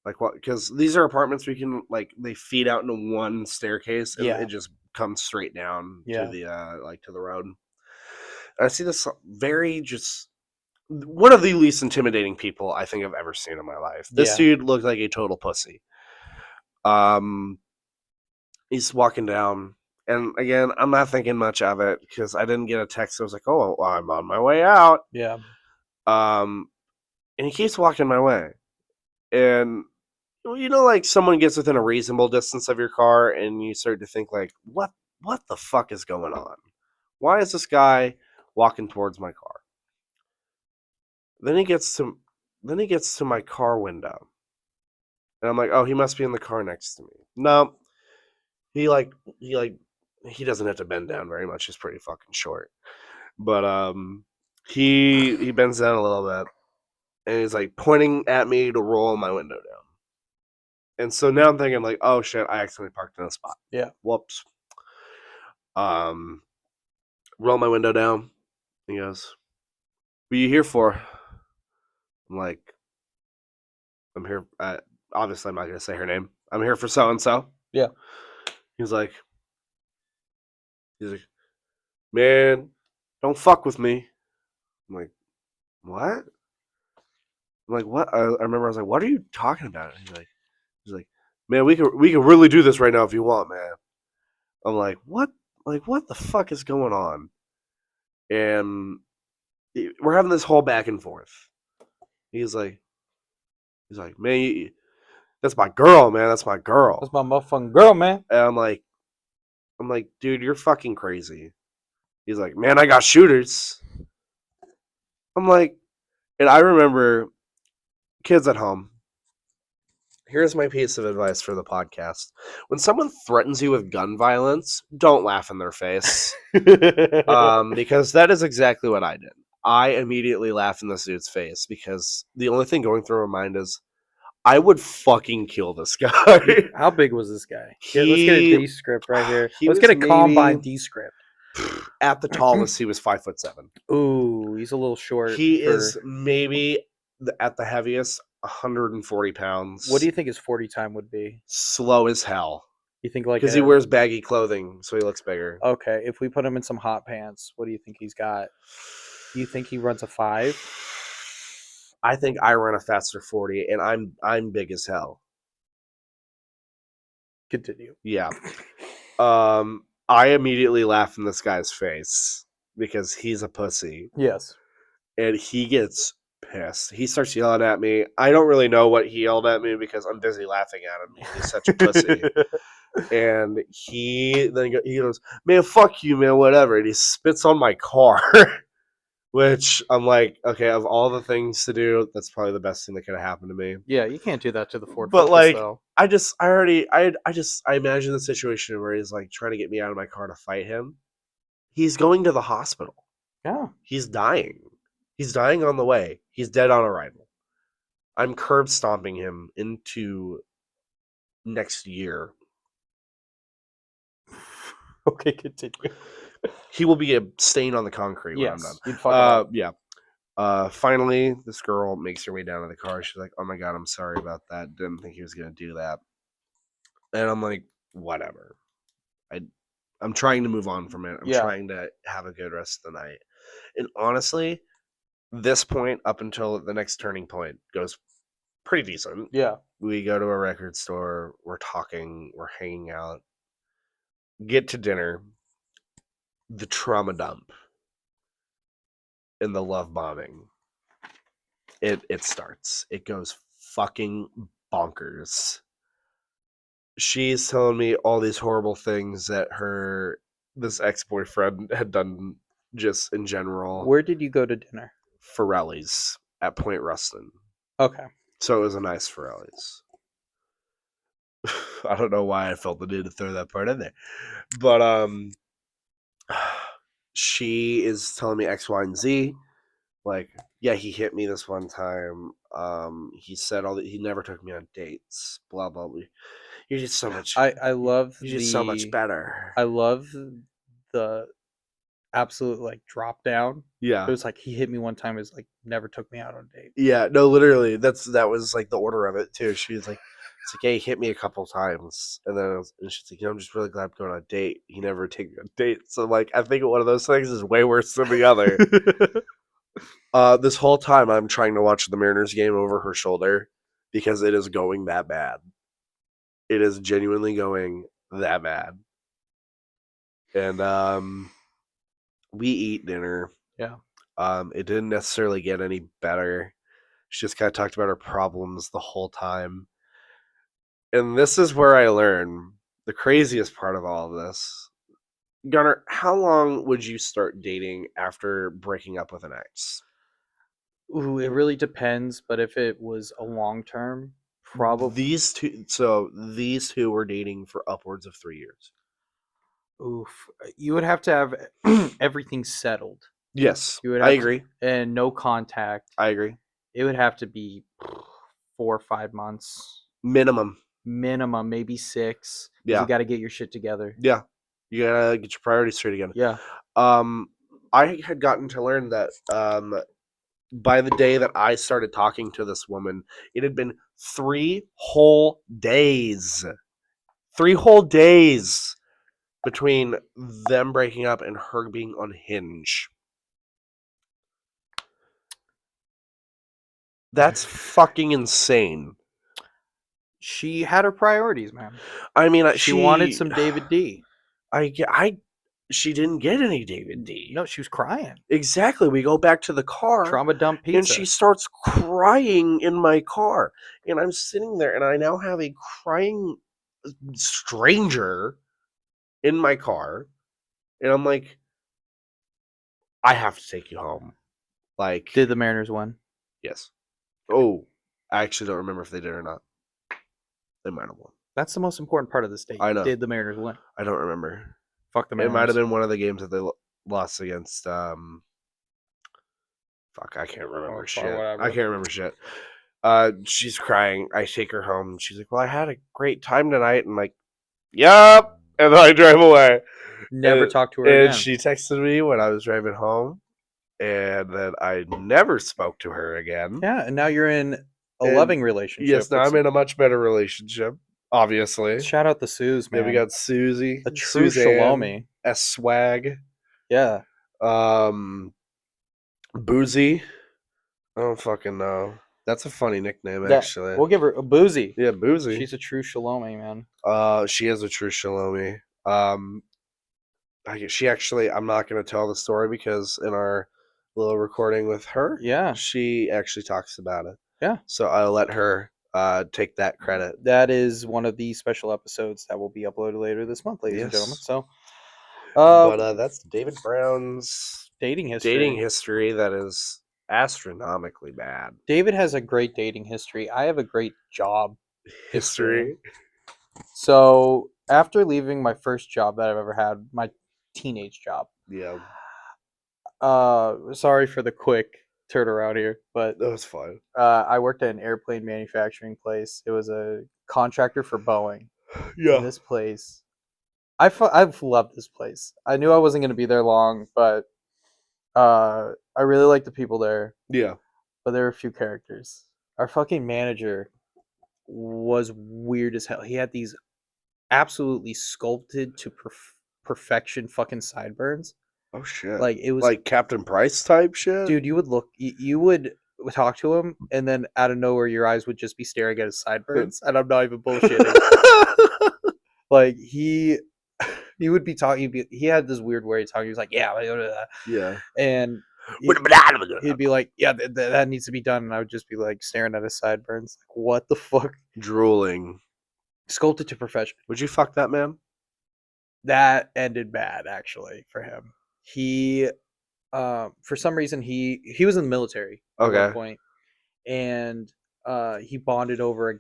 Like what? Because these are apartments we can they feed out into one staircase and Yeah. it just comes straight down Yeah. to the to the road. And I see this very just one of the least intimidating people I think I've ever seen in my life. This dude looked like a total pussy. He's walking down, and again, I'm not thinking much of it because I didn't get a text. I was like, "Oh, well, I'm on my way out." Yeah. And he keeps walking my way, and like someone gets within a reasonable distance of your car, and you start to think like, "What the fuck is going on? Why is this guy walking towards my car?" Then he gets to my car window. And I'm like, "Oh, he must be in the car next to me." No. He doesn't have to bend down very much. He's pretty fucking short. But he bends down a little bit and he's like pointing at me to roll my window down. And so now I'm thinking like, "Oh shit, I accidentally parked in a spot." Yeah. Whoops. Roll my window down. He goes, "What are you here for?" I'm like, "I'm here." Obviously, I'm not going to say her name. "I'm here for so and so." Yeah. He's like, "Man, don't fuck with me." I'm like, "What?" I'm like, "What?" I remember I was like, "What are you talking about?" And he's like, "Man, we can really do this right now if you want, man." I'm like, "What like, what the fuck is going on? And we're having this whole back and forth. He's like, man, that's my girl, man. That's my girl. That's my motherfucking girl, man. And I'm like, dude, you're fucking crazy. He's like, man, I got shooters. I'm like, and I remember, kids at home, here's my piece of advice for the podcast. When someone threatens you with gun violence, don't laugh in their face. Because that is exactly what I did. I immediately laughed in this dude's face because the only thing going through my mind is, I would fucking kill this guy. How big was this guy? Let's get a D script right here. he Let's get a was combine maybe- D script. At the tallest, he was 5'7". Ooh, he's a little short. He for- is maybe at the heaviest 140 pounds. What do you think his 40 time would be? Slow as hell You think like because he wears baggy clothing, so he looks bigger. Okay, if we put him in some hot pants, what do you think he's got? Do you think he runs a 5? I think I run a faster 40, and I'm big as hell. Continue. Yeah. I immediately laugh in this guy's face because he's a pussy, Yes. and he gets pissed. He starts yelling at me. I don't really know what he yelled at me because I'm busy laughing at him. He's such a pussy. And he goes, man, fuck you, man, whatever. And he spits on my car, which I'm like, okay, of all the things to do, that's probably the best thing that could have happened to me. Yeah, you can't do that to the Ford But, Focus, like, though. I imagine the situation where he's like trying to get me out of my car to fight him. He's going to the hospital. Yeah. He's dying. He's dying on the way. He's dead on arrival. I'm curb stomping him into next year. Okay, continue. He will be a stain on the concrete when I'm done. Yes, you'd fuck him up. Yeah. Finally, this girl makes her way down to the car. She's like, oh my God, I'm sorry about that. Didn't think he was going to do that. And I'm like, whatever. I'm trying to move on from it. I'm Yeah. trying to have a good rest of the night. And honestly, this point up until the next turning point goes pretty decent. Yeah. We go to a record store. We're talking. We're hanging out. Get to dinner. The trauma dump. And the love bombing. It starts. It goes fucking bonkers. She's telling me all these horrible things that this ex-boyfriend had done just in general. Where did you go to dinner? Forelli's at Point Ruston. Okay. So it was a nice Forelli's. I don't know why I felt the need to throw that part in there. But she is telling me X, Y, and Z. Like, yeah, he hit me this one time. He said all that he never took me on dates. Blah blah blah. You're just so much. I love You're just so much better. I love the absolute like drop down. Yeah. It was like he hit me one time. Is like never took me out on a date. Yeah. No, literally, that was like the order of it too. She was like, it's like, yeah, he hit me a couple times, and then and she's like, I'm just really glad I'm going on a date. He never take me on a date. So like, I think one of those things is way worse than the other. This whole time I'm trying to watch the Mariners game over her shoulder because it is going that bad. It is genuinely going that bad. And we eat dinner. Yeah. It didn't necessarily get any better. She just kind of talked about her problems the whole time. And this is where I learn the craziest part of all of this. Gunnar, how long would you start dating after breaking up with an ex? Ooh, it really depends. But if it was a long term, probably. These two were dating for upwards of 3 years. Oof, you would have to have everything settled. Yes, You would I have agree. and no contact. I agree. It would have to be 4 or 5 months Minimum. minimum, maybe 6. 'Cause Yeah. you got to get your shit together. Yeah. You gotta get your priorities straight again. Yeah. I had gotten to learn that by the day that I started talking to this woman, it had been 3 whole days. 3 whole days between them breaking up and her being on Hinge. That's fucking insane. She had her priorities, man. I mean, She wanted some David D. I she didn't get any David D. No, she was crying. Exactly. We go back to the car. Trauma dump pizza. And she starts crying in my car. And I'm sitting there and I now have a crying stranger in my car. And I'm like, I have to take you home. Like, Did the Mariners win? yes. Oh, I actually don't remember if they did or not. They might have won. That's the most important part of the state. I know. Did the Mariners win? I don't remember. Fuck the Mariners. It might have been one of the games that they lost against. Fuck, I can't remember shit. Whatever. I can't remember shit. She's crying. I take her home. She's like, "Well, I had a great time tonight." And I'm like, "Yup." And then I drive away. Never talked to her And again. she texted me when I was driving home, and then I never spoke to her again. Yeah, and now you're in a And- loving relationship. Yes, now I'm in a much better relationship. Obviously, Shout out the Suze, man. yeah, we got Susie, a true Suzanne, Shalomy. S Swag, Yeah. Boozy. I don't fucking know. That's a funny nickname, That- actually. We'll give her a Boozy. Yeah, Boozy. She's a true Shalomy, man. She is a true Shalomi. She actually, I'm not going to tell the story because in our little recording with her, Yeah. she actually talks about it. Yeah. So I'll let her take that credit. That is one of the special episodes that will be uploaded later this month, ladies and gentlemen. Yes. So, But that's David Brown's dating history. dating history that is astronomically bad. David has a great dating history. I have a great job History. So, after leaving my first job that I've ever had, my teenage job. Yeah, Sorry for the quick turnaround here, but that was fine. I worked at an airplane manufacturing place. It was a contractor for Boeing. Yeah. And this place, I've loved this place. I knew I wasn't going to be there long, but I really liked the people there. Yeah. But there were a few characters. Our fucking manager was weird as hell. He had these absolutely sculpted to perfection fucking sideburns. Oh shit. Like it was like Captain Price type shit. dude, you would look, you would talk to him, and then out of nowhere, your eyes would just be staring at his sideburns, and I'm not even bullshitting. Like he would be talking. He had this weird way of talking. He was like, "Yeah," Yeah. and he'd be like, "Yeah, that needs to be done," and I would just be like staring at his sideburns, like, "What the fuck?" Drooling. Sculpted to perfection. Would you fuck that man? That ended bad, actually, for him. He, for some reason, he was in the military at one Okay. point, and he bonded over a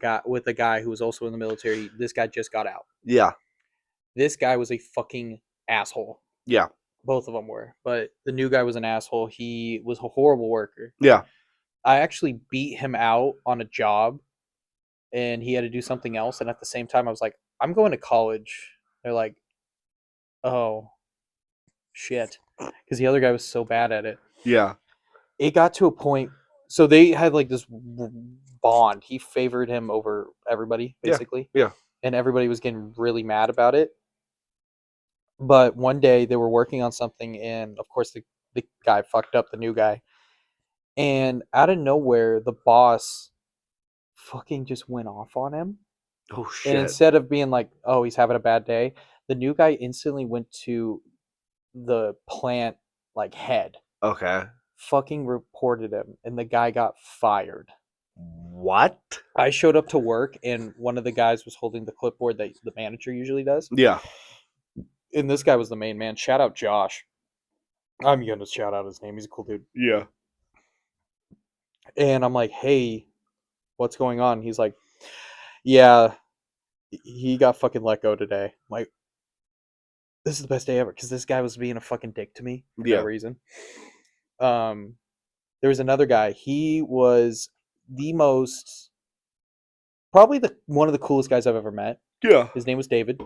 guy who was also in the military. This guy just got out. Yeah. This guy was a fucking asshole. Yeah. Both of them were, but the new guy was an asshole. He was a horrible worker. Yeah. I actually beat him out on a job, and he had to do something else. And at the same time, I was like, "I'm going to college." They're like, "Oh, shit," because the other guy was so bad at it. Yeah. It got to a point. So they had like this bond. He favored him over everybody, basically. Yeah. And everybody was getting really mad about it. But one day they were working on something, and of course the guy fucked up, the new guy. And out of nowhere, the boss fucking just went off on him. Oh shit. And instead of being like, "Oh, he's having a bad day," the new guy instantly went to the plant like head, Okay. fucking reported him, and the guy got fired. What? I showed up to work, and one of the guys was holding the clipboard that the manager usually does. Yeah. And this guy was the main man. Shout out Josh. I'm going to shout out his name. He's a cool dude. Yeah. And I'm like, "Hey, what's going on?" He's like, "Yeah, he got fucking let go today." I'm like, this is the best day ever, because this guy was being a fucking dick to me for Yeah. no reason. There was another guy. He was the most, probably one of the coolest guys I've ever met. Yeah. His name was David.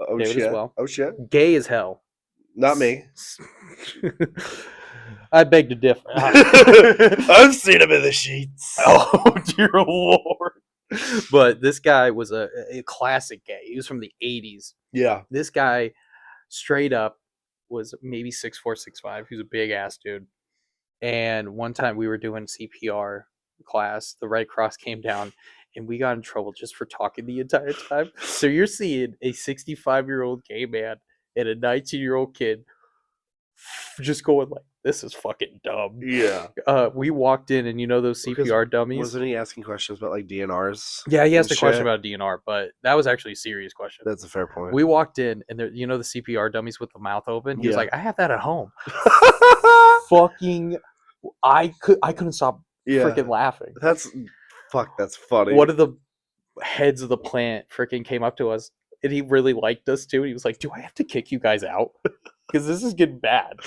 Oh David as shit. well. Oh shit. Gay as hell. Not me. I beg to differ. I've seen him in the sheets. Oh dear Lord! But this guy was a classic gay. He was from the 80s. Yeah. This guy, straight up, was maybe 6'4", 6'5". He was a big ass dude. And one time we were doing CPR class. The Red Cross came down, and we got in trouble just for talking the entire time. So you're seeing a 65-year-old gay man and a 19-year-old kid just going like, "This is fucking dumb." Yeah. We walked in, and you know those Because CPR dummies. Wasn't he asking questions about like DNRs? Yeah, he asked and a question shit? about DNR, but that was actually a serious question. That's a fair point. We walked in, and there, you know the CPR dummies with the mouth open. He was Yeah. like, "I have that at home." Fucking, I couldn't stop freaking laughing. That's funny. One of the heads of the plant freaking came up to us, and he really liked us too. And he was like, "Do I have to kick you guys out? Because this is getting bad."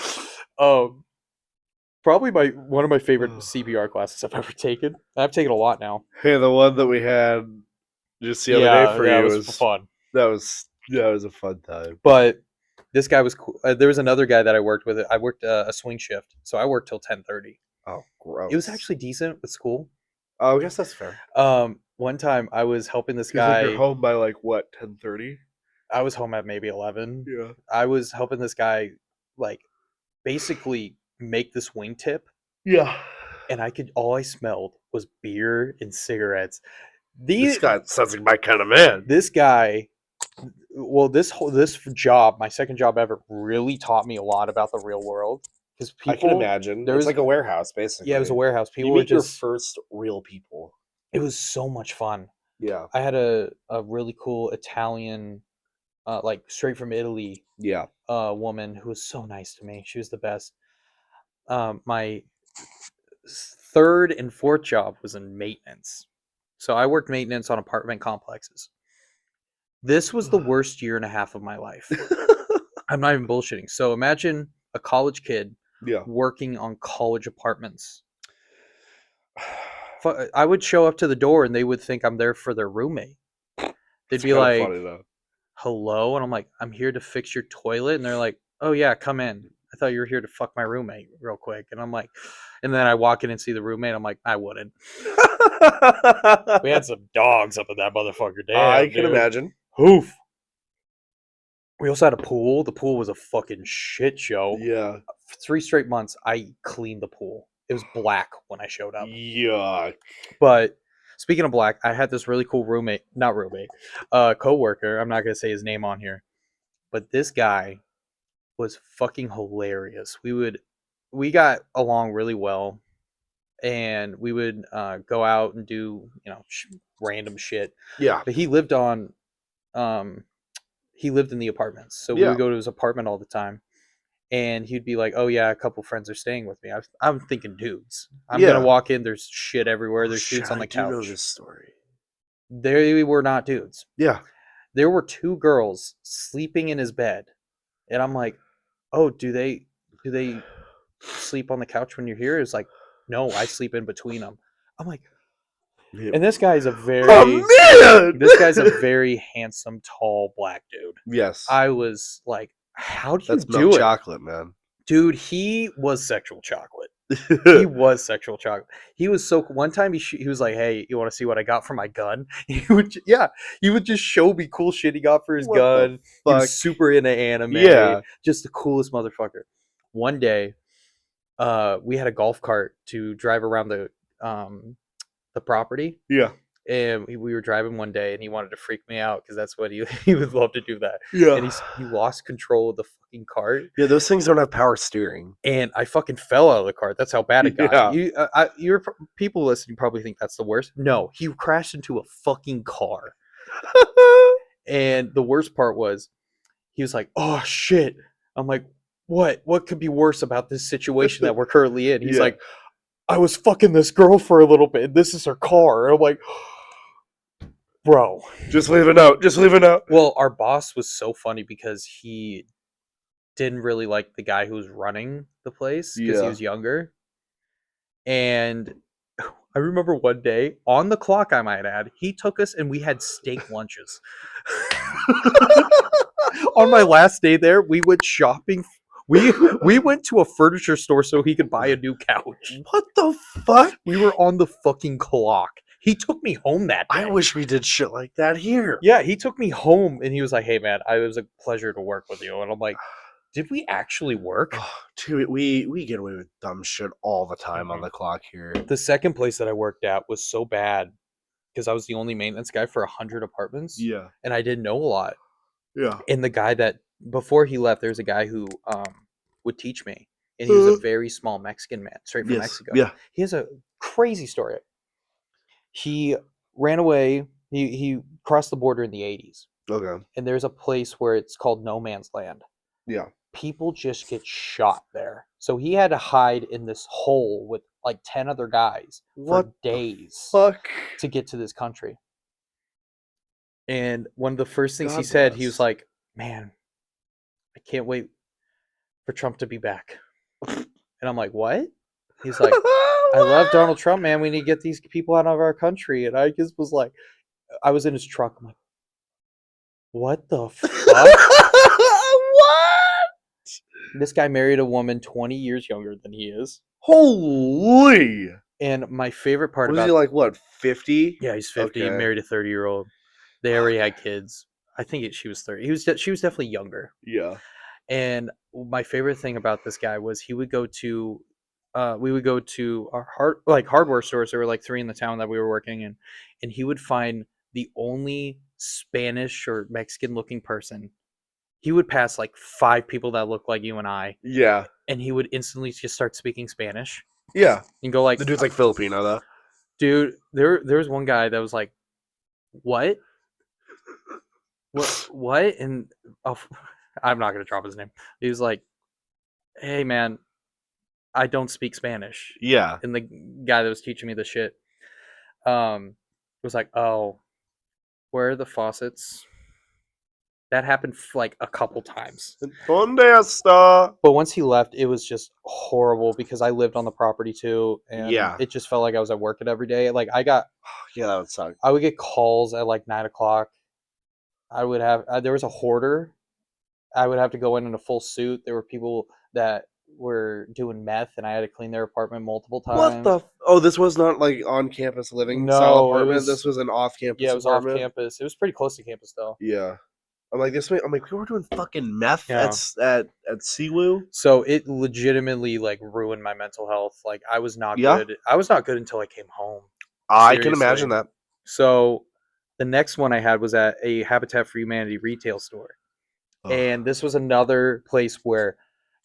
Probably one of my favorite CPR classes I've ever taken. I've taken a lot now. Hey, the one that we had just the other day for you was fun. That was a fun time. But this guy was cool. There was another guy that I worked with. I worked a swing shift, so I worked till 10:30. Oh, gross. It was actually decent with school. Oh, I guess that's fair. One time I was helping this 'Cause, like, guy. you're home by like what, 10:30? I was home at maybe 11. Yeah. I was helping this guy, like, basically make this wingtip, Yeah. and all I smelled was beer and cigarettes. This guy sounds like my kind of man. This guy, well, this job, my second job ever, really taught me a lot about the real world. Because I can imagine. there It's was- like a warehouse, basically. Yeah, it was a warehouse. People You were meet your just. first real people. It was so much fun. Yeah. I had a really cool Italian, like straight from Italy, Yeah. woman who was so nice to me. She was the best. My third and fourth job was in maintenance. So I worked maintenance on apartment complexes. This was the worst year and a half of my life. I'm not even bullshitting. So imagine a college kid Yeah. working on college apartments. I would show up to the door and they would think I'm there for their roommate. They'd It's be kinda like, funny, though. "Hello?" And I'm like, "I'm here to fix your toilet." And they're like, "Oh yeah, come in. I thought you were here to fuck my roommate real quick." And I'm like, and then I walk in and see the roommate. I'm like, I wouldn't. We had some dogs up in that motherfucker. Damn, I can dude. imagine. Oof. We also had a pool. The pool was a fucking shit show. Yeah. For 3 straight months, I cleaned the pool. It was black when I showed up. Yuck. But speaking of black, I had this really cool coworker. I'm not gonna say his name on here, but this guy was fucking hilarious. We got along really well, and we would go out and do random shit. Yeah. But he lived in the apartments, so we Yeah. would go to his apartment all the time. And he'd be like, "Oh yeah, a couple friends are staying with me." I'm thinking dudes. I'm Yeah. gonna walk in. There's shit everywhere. There's dudes on the I do know couch. this story. They were not dudes. Yeah. There were 2 girls sleeping in his bed, and I'm like, "Oh, do they sleep on the couch when you're here?" It's like, "No, I sleep in between them." I'm like, and this guy's a very man! this guy's a very handsome, tall black dude. Yes. I was like, "How do you That's do milk it?" chocolate, man. Dude, he was sexual chocolate. He was sexual chocolate. He was so. One time he was like, "Hey, you want to see what I got for my gun?" He would just show me cool shit he got for his What the gun. He fuck? was super into anime. Yeah. Just the coolest motherfucker. One day, we had a golf cart to drive around the property. Yeah. And we were driving one day, and he wanted to freak me out because that's what he would love to do that. Yeah. And he lost control of the fucking cart, Yeah, those things don't have power steering. and I fucking fell out of the cart. That's how bad it got. Yeah. People listening probably think that's the worst. No, he crashed into a fucking car. And the worst part was, he was like, "Oh shit." I'm like, "What? What could be worse about this situation that we're currently in?" He's Yeah. like, "I was fucking this girl for a little bit, and this is her car." And I'm like, "Bro." Just leave it out. Just leave it out. Well, our boss was so funny because he didn't really like the guy who was running the place because he Yeah. was younger. And I remember one day, on the clock, I might add, he took us and we had steak lunches. On my last day there, we went shopping. We went to a furniture store so he could buy a new couch. What the fuck? We were on the fucking clock. He took me home that day. I wish we did shit like that here. Yeah, he took me home and he was like, "Hey man, it was a pleasure to work with you." And I'm like, "Did we actually work?" Oh, dude, we get away with dumb shit all the time on the clock here. The second place that I worked at was so bad because I was the only maintenance guy for 100 apartments. Yeah. And I didn't know a lot. Yeah. And the guy that before he left, there's a guy who would teach me, and he was a very small Mexican man, straight from Mexico. Yeah. He has a crazy story. He ran away. He crossed the border in the 80s, Okay. and there's a place where it's called No Man's Land. Yeah. People just get shot there. So he had to hide in this hole with like 10 other guys What for days Fuck. to get to this country. And one of the first things he God said, he bless. was like, man, I can't wait for Trump to be back. And I'm like, what? He's like, I love Donald Trump, man. We need to get these people out of our country. And I just was like, I was in his truck. I'm like, what the fuck? What? This guy married a woman 20 years younger than he is. Holy. And my favorite part Was about he like, what, 50? yeah, he's 50, Okay. married a 30-year-old. They already had kids. I think she was 30. She was definitely younger. Yeah. And my favorite thing about this guy was he would go to we would go to our hardware stores. There were like 3 in the town that we were working in, and he would find the only Spanish or Mexican looking person. He would pass like 5 people that look like you and I, Yeah. and he would instantly just start speaking Spanish Yeah. and go like, The dude's like Filipino, though. dude, there was one guy that was like, what? What? And I'm not gonna drop his name. He was like, hey man, I don't speak Spanish. Yeah. And the guy that was teaching me the shit was like, oh, where are the faucets? That happened like a couple times. Donde está? But once he left, it was just horrible because I lived on the property too, and Yeah. it just felt like I was at work every day. Like Yeah, that would suck. I would get calls at like 9:00. I would have there was a hoarder. I would have to go in a full suit. There were people that were doing meth, and I had to clean their apartment multiple times. What the? Oh, this was not like on campus living No, style it apartment. was- This was an off campus. Yeah, it was apartment. off campus. It was pretty close to campus though. Yeah. I'm like we were doing fucking meth Yeah. at Siwoo. So it legitimately like ruined my mental health. Like I was not Yeah. good. I was not good until I came home. I can Seriously. imagine that. So the next one I had was at a Habitat for Humanity retail store. And this was another place where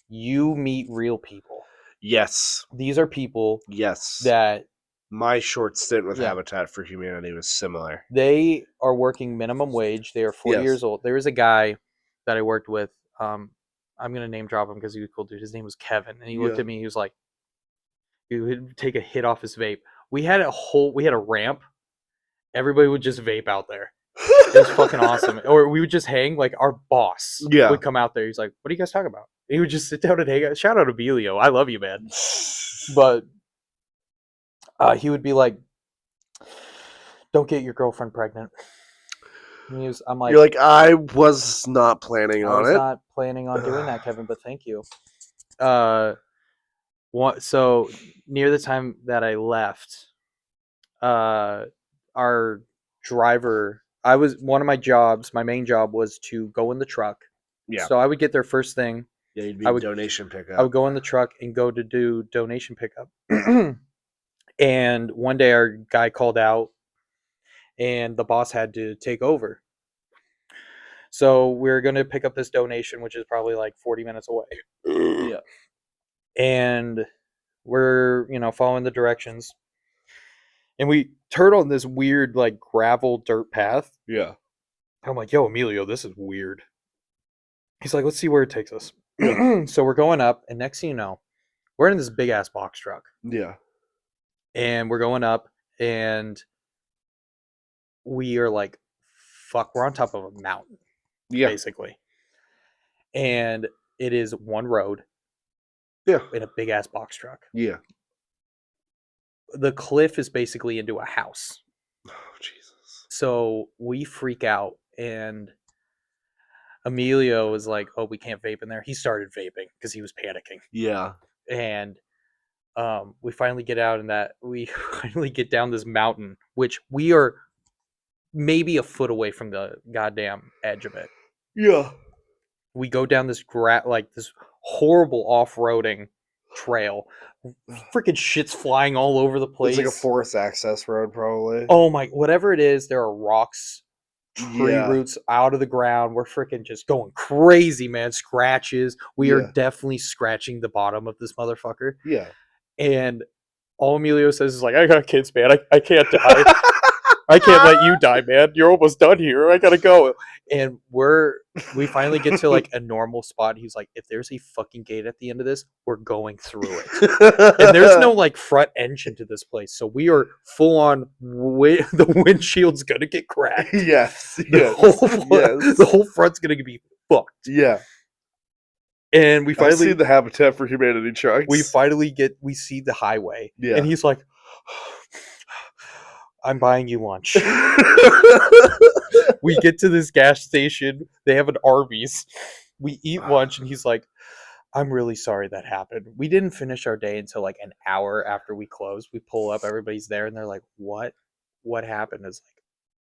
you meet real people. Yes. These are people Yes. that My short stint with Yeah. Habitat for Humanity was similar. they are working minimum wage. They are 40 Yes. years old. There was a guy that I worked with. I'm going to name drop him because he was a cool dude. His name was Kevin. And he looked Yeah. at me. He was like, he would take a hit off his vape. We had a ramp. Everybody would just vape out there. It was fucking awesome. Or we would just hang. Like our boss Yeah. would come out there. He's like, what are you guys talking about? And he would just sit down and hang out. Shout out to Belio. I love you, man. But he would be like, don't get your girlfriend pregnant. And I'm like, You're like, I was not planning I on was it. not planning on doing that, Kevin, but thank you. So near the time that I left, our driver, one of my jobs, my main job was to go in the truck. Yeah. So I would get there first thing. Yeah, you'd be I would- donation pickup. I would go in the truck and go to do donation pickup. And one day our guy called out and the boss had to take over. So we're going to pick up this donation, which is probably like 40 minutes away. Yeah. And we're, following the directions. And we turn on this weird, like, gravel dirt path. Yeah. I'm like, yo, Emilio, this is weird. He's like, let's see where it takes us. So we're going up, and next thing you know, we're in this big-ass box truck. Yeah. And we're going up, and we are like, fuck, we're on top of a mountain, Yeah. basically. And it is one road. Yeah. In a big-ass box truck. Yeah. The cliff is basically into a house. Oh, Jesus. So we freak out, and Emilio was like, oh, we can't vape in there. He started vaping because he was panicking. Yeah. And we finally get out, and we finally get down this mountain, which we are maybe a foot away from the goddamn edge of it. Yeah. We go down this this horrible off-roading trail. Freaking shit's flying all over the place. It's like a forest access road, probably. Oh my, whatever it is, there are rocks tree Yeah. roots out of the ground. We're freaking just going crazy, man. Scratches. We are Yeah. definitely scratching the bottom of this motherfucker. Yeah. And all Emilio says is like, I got kids, man. I can't die. I can't let you die, man. You're almost done here. I gotta go. And we finally get to like a normal spot. He's like, if there's a fucking gate at the end of this, we're going through it. And there's no like front engine to this place, so we are full on. The windshield's gonna get cracked. Yes. The Yes. the whole front's gonna be fucked. Yeah. And we I've finally seen the Habitat for Humanity trucks. we see the highway. Yeah. And he's like, I'm buying you lunch. We get to this gas station. They have an Arby's. We eat lunch, and he's like, I'm really sorry that happened. We didn't finish our day until like an hour after we closed. We pull up, everybody's there, and they're like, what? What happened? Is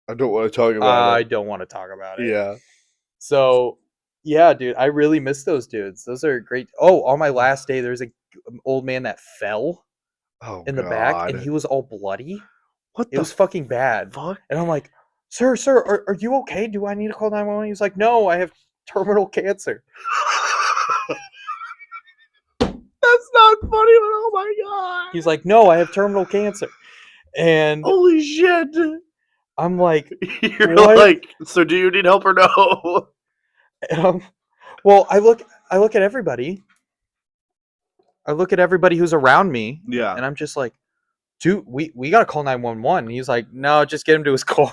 I don't want to talk like, about I it. don't want to talk about it. Yeah. So, yeah, dude, I really miss those dudes. Those are great. Oh, on my last day, there's an old man that fell Oh, in the back, and he was all bloody. What It was fucking bad. fuck? And I'm like, sir, are you okay? Do I need to call 911? He's like, no, I have terminal cancer. That's not funny, but oh my god. He's like, no, I have terminal cancer. And Holy shit. I'm like, You're What? like, so do you need help or no? well, I look at everybody. I look at everybody who's around me, Yeah. and I'm just like, dude, we gotta call 911. And he's like, no, just get him to his car.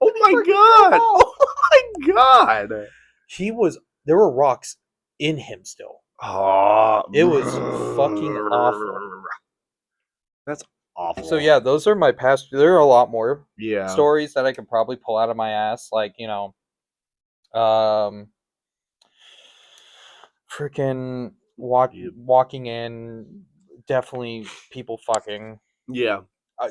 Oh my god. Oh my god. There were rocks in him still. Oh, It was fucking awful. That's awful. So yeah, those are my past. There are a lot more Yeah. stories that I could probably pull out of my ass, like, freaking walking in, definitely people fucking. Yeah.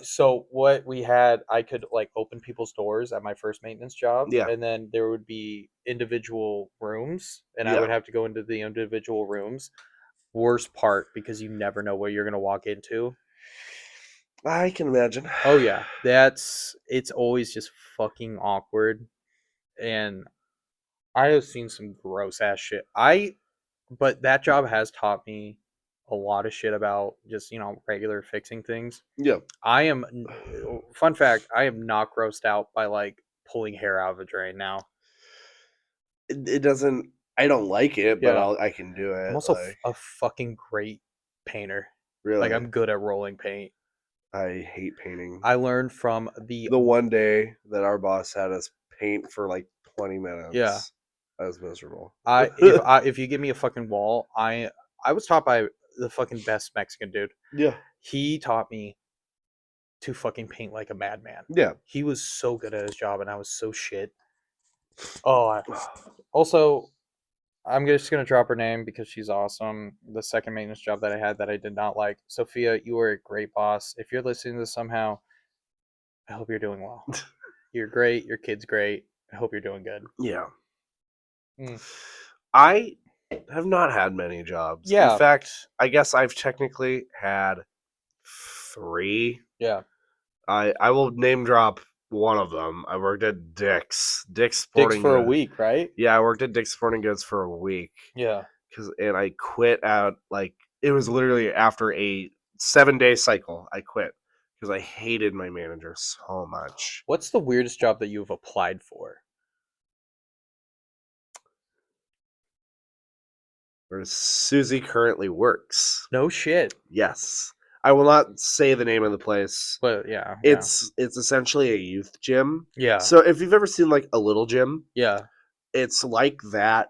So what we had, I could like open people's doors at my first maintenance job, Yeah. and then there would be individual rooms, and I Yeah. would have to go into the individual rooms. Worst part, because you never know what you're gonna walk into. I can imagine. Oh yeah, it's always just fucking awkward, and I have seen some gross ass shit. But that job has taught me a lot of shit about just regular fixing things. Yeah. Fun fact, I am not grossed out by like pulling hair out of a drain now. It doesn't. I don't like it, but Yeah. I can do it. I'm also like, a fucking great painter. really. Like, I'm good at rolling paint. I hate painting. I learned from the The one day that our boss had us paint for like 20 minutes. Yeah. I was miserable. if you give me a fucking wall, I was taught by the fucking best Mexican dude. Yeah. He taught me to fucking paint like a madman. Yeah. He was so good at his job, and I was so shit. Also, I'm just gonna drop her name because she's awesome. The second maintenance job that I had that I did not like. Sophia, you were a great boss. If you're listening to this somehow, I hope you're doing well. You're great. Your kid's great. I hope you're doing good. Yeah. Mm. I have not had many jobs. Yeah. In fact, I guess I've technically had 3. Yeah. I will name drop one of them. I worked at Dick's. Dick's Dicks Sporting for a Goods. week, right? Yeah, I worked at Dick's Sporting Goods for a week. Yeah. And I quit out, like, it was literally after a 7-day cycle. I quit because I hated my manager so much. What's the weirdest job that you've applied for? Where Susie currently works. No shit. Yes. I will not say the name of the place. But yeah. It's essentially a youth gym. Yeah. So if you've ever seen like a little gym, Yeah. it's like that,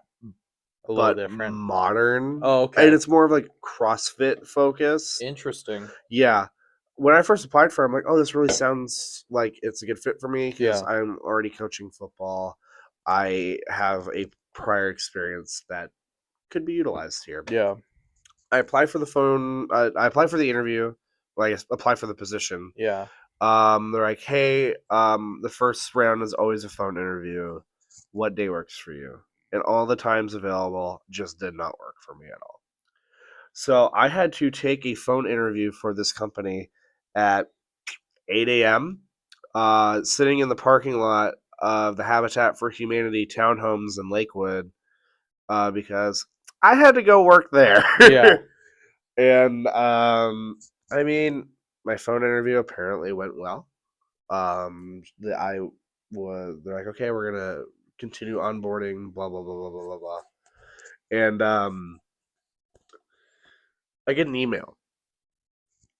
A little but different. modern. Oh, okay. And it's more of like CrossFit focus. Interesting. Yeah. When I first applied for it, I'm like, oh, this really sounds like it's a good fit for me because Yeah. I'm already coaching football. I have a prior experience that could be utilized here. Yeah. I applied for I applied for the interview. Well, I guess apply for the position. Yeah. They're like, hey, the first round is always a phone interview. What day works for you? And all the times available just did not work for me at all. So I had to take a phone interview for this company at 8 a.m. Sitting in the parking lot of the Habitat for Humanity townhomes in Lakewood because I had to go work there. Yeah. And I mean, my phone interview apparently went well. They're like, okay, we're gonna continue onboarding, blah blah blah blah blah blah blah. And I get an email.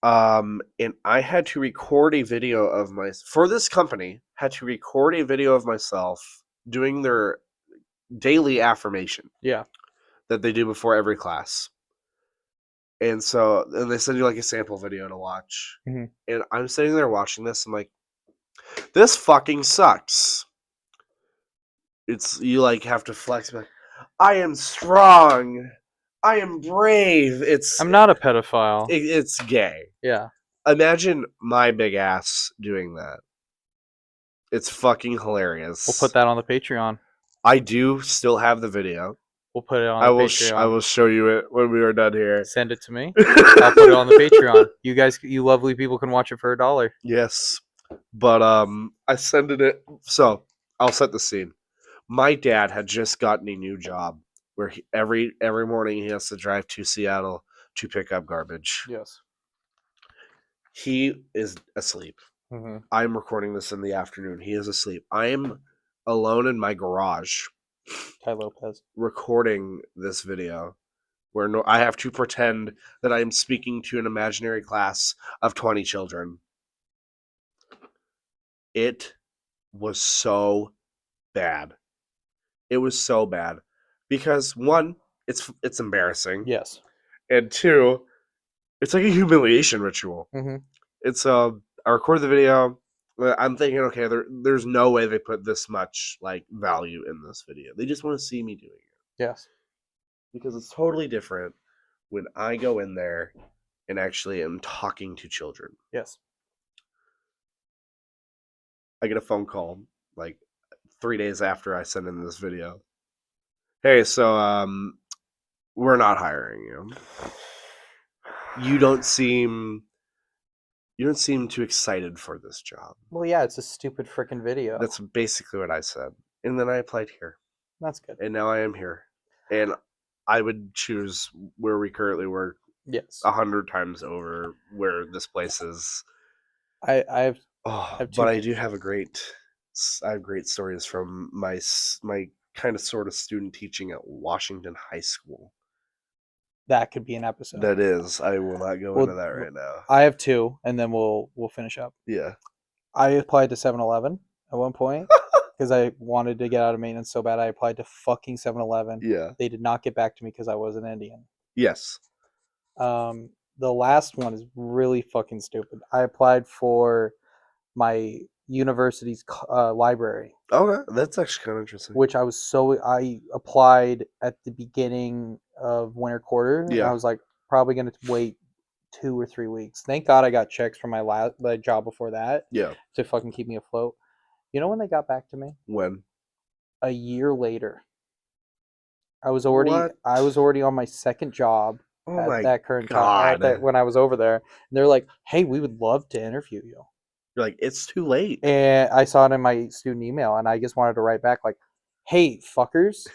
And I had to record a video of for this company, had to record a video of myself doing their daily affirmation Yeah. that they do before every class. And so, and they send you like a sample video to watch. Mhm. And I'm sitting there watching this. I'm like, this fucking sucks. You like have to flex. Like, I am strong. I am brave. I'm not a pedophile. It's gay. Yeah. Imagine my big ass doing that. It's fucking hilarious. We'll put that on the Patreon. I do still have the video. We'll put it on I the will. Patreon. I will show you it when we are done here. Send it to me. I'll put it on the Patreon. You guys, you lovely people, can watch it for $1. Yes, but I sent it. So I'll set the scene. My dad had just gotten a new job where every morning he has to drive to Seattle to pick up garbage. Yes. He is asleep. Mm-hmm. I'm recording this in the afternoon. He is asleep. I am alone in my garage. Ty Lopez. Recording this video where I have to pretend that I am speaking to an imaginary class of 20 children. It was so bad. It was so bad because one, it's embarrassing. Yes. And two, it's like a humiliation ritual. Mm-hmm. It's I recorded the video. I'm thinking, okay, there's no way they put this much like value in this video. They just want to see me doing it. Yes. Because it's totally different when I go in there and actually am talking to children. Yes. I get a phone call like 3 days after I send in this video. Hey, so we're not hiring you. You don't seem too excited for this job. Well, yeah, it's a stupid freaking video. That's basically what I said. And then I applied here. That's good. And now I am here. And I would choose where we currently work Yes. 100 times over where this place is. I have But I do have great stories from my kind of sort of student teaching at Washington High School. That could be an episode. That is. I will not go into that right now. I have two, and then we'll finish up. Yeah. I applied to 7-Eleven at one point because I wanted to get out of maintenance so bad. I applied to fucking 7-Eleven. Yeah. They did not get back to me because I was an Indian. Yes. The last one is really fucking stupid. I applied for my university's library. Okay, that's actually kind of interesting. Which I applied at the beginning of winter quarter. Yeah. I was like probably going to wait 2 or 3 weeks. Thank God I got checks from my job before that. Yeah. To fucking keep me afloat. You know when they got back to me? When? A year later. I was already on my second job at that current time when I was over there. And they're like, "Hey, we would love to interview you." You're like, it's too late. And I saw it in my student email, and I just wanted to write back like, "Hey, fuckers."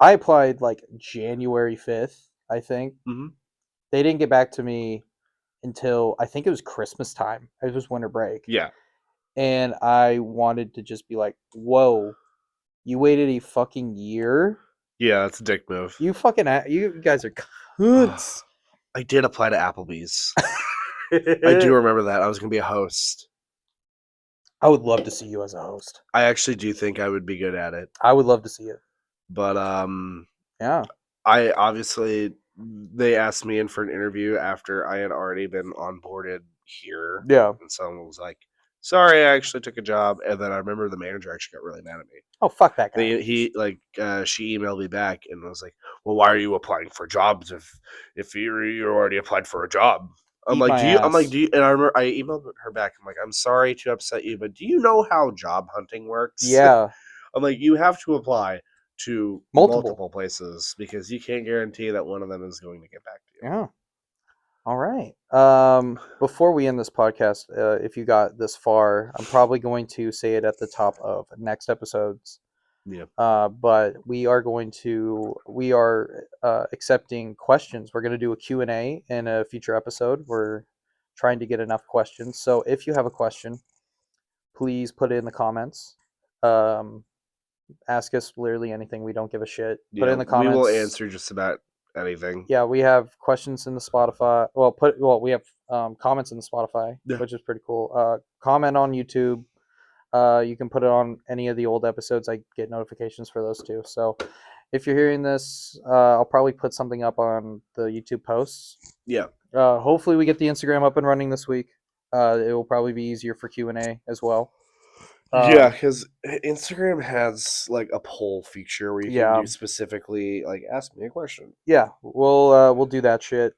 I applied like January 5th, I think. Mm-hmm. They didn't get back to me until I think it was Christmas time. It was winter break. Yeah. And I wanted to just be like, "Whoa, you waited a fucking year? Yeah, that's a dick move. You guys are cunts." I did apply to Applebee's. I do remember that. I was going to be a host. I would love to see you as a host. I actually do think I would be good at it. I would love to see it. But yeah. I obviously, they asked me in for an interview after I had already been onboarded here. Yeah. And someone was like, "Sorry, I actually took a job." And then I remember the manager actually got really mad at me. Oh, fuck that guy. She emailed me back and was like, "Well, why are you applying for jobs if you already applied for a job?" I'm like, do you? And I remember I emailed her back. I'm like, "I'm sorry to upset you, but do you know how job hunting works?" Yeah. I'm like, you have to apply to multiple places because you can't guarantee that one of them is going to get back to you. Yeah. All right. Before we end this podcast, if you got this far, I'm probably going to say it at the top of next episodes. Yeah. But we are accepting questions. We're going to do a Q&A in a future episode. We're trying to get enough questions. So if you have a question, please put it in the comments. Ask us literally anything. We don't give a shit. Put it in the comments. We will answer just about anything. Yeah, we have questions in the Spotify. We have comments in the Spotify, which is pretty cool. Comment on YouTube. You can put it on any of the old episodes. I get notifications for those too. So if you're hearing this, I'll probably put something up on the YouTube posts. Yeah. Hopefully we get the Instagram up and running this week. It will probably be easier for Q&A as well. Yeah, because Instagram has like a poll feature where you can do specifically like ask me a question. Yeah, we'll do that shit.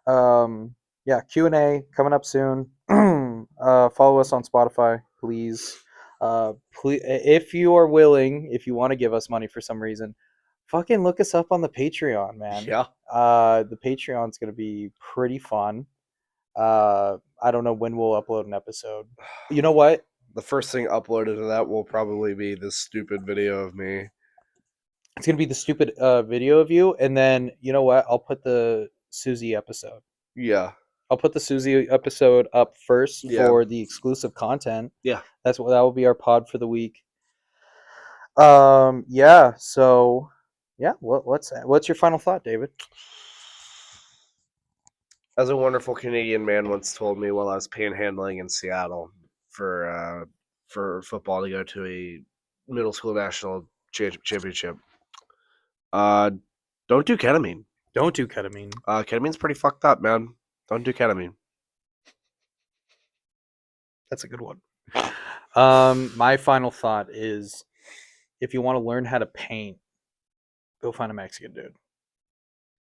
Yeah, Q&A coming up soon. Follow us on Spotify, please. Please, if you are willing, if you want to give us money for some reason, fucking look us up on the Patreon, man. Yeah. The Patreon's gonna be pretty fun. I don't know when we'll upload an episode. You know what? The first thing uploaded to that will probably be this stupid video of me. It's gonna be the stupid video of you, and then you know what? I'll put the Susie episode. Yeah. I'll put the Susie episode up first for the exclusive content. Yeah. That will be our pod for the week. Yeah. So, yeah. What's your final thought, David? As a wonderful Canadian man once told me while I was panhandling in Seattle for football to go to a middle school national championship, don't do ketamine. Don't do ketamine. Ketamine's pretty fucked up, man. Don't do ketamine. That's a good one. My final thought is, if you want to learn how to paint, go find a Mexican dude.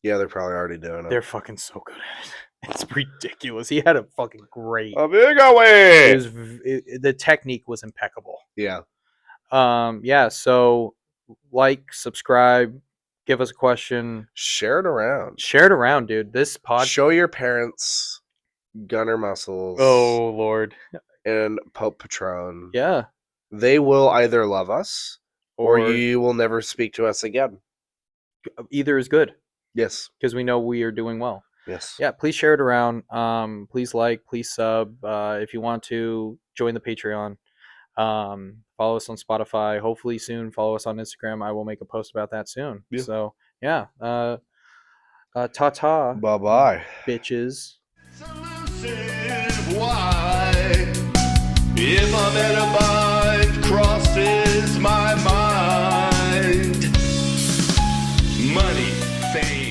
Yeah, they're probably already doing it. They're fucking so good at it. It's ridiculous. He had a fucking great. The technique was impeccable. Yeah. Yeah. So, like, subscribe, give us a question, share it around. Share it around, dude. This pod. Show your parents Gunnar Muscles. Oh Lord. And Pope Patron. Yeah. They will either love us or you will never speak to us again. Either is good. Yes. Because we know we are doing well. Yes. Yeah, please share it around. Please like, please sub. If you want to, join the Patreon. Follow us on Spotify. Hopefully soon. Follow us on Instagram. I will make a post about that soon. Yeah. So, yeah. Ta-ta. Bye-bye. Bitches. Why? If a megabyte crosses my mind, money, fame.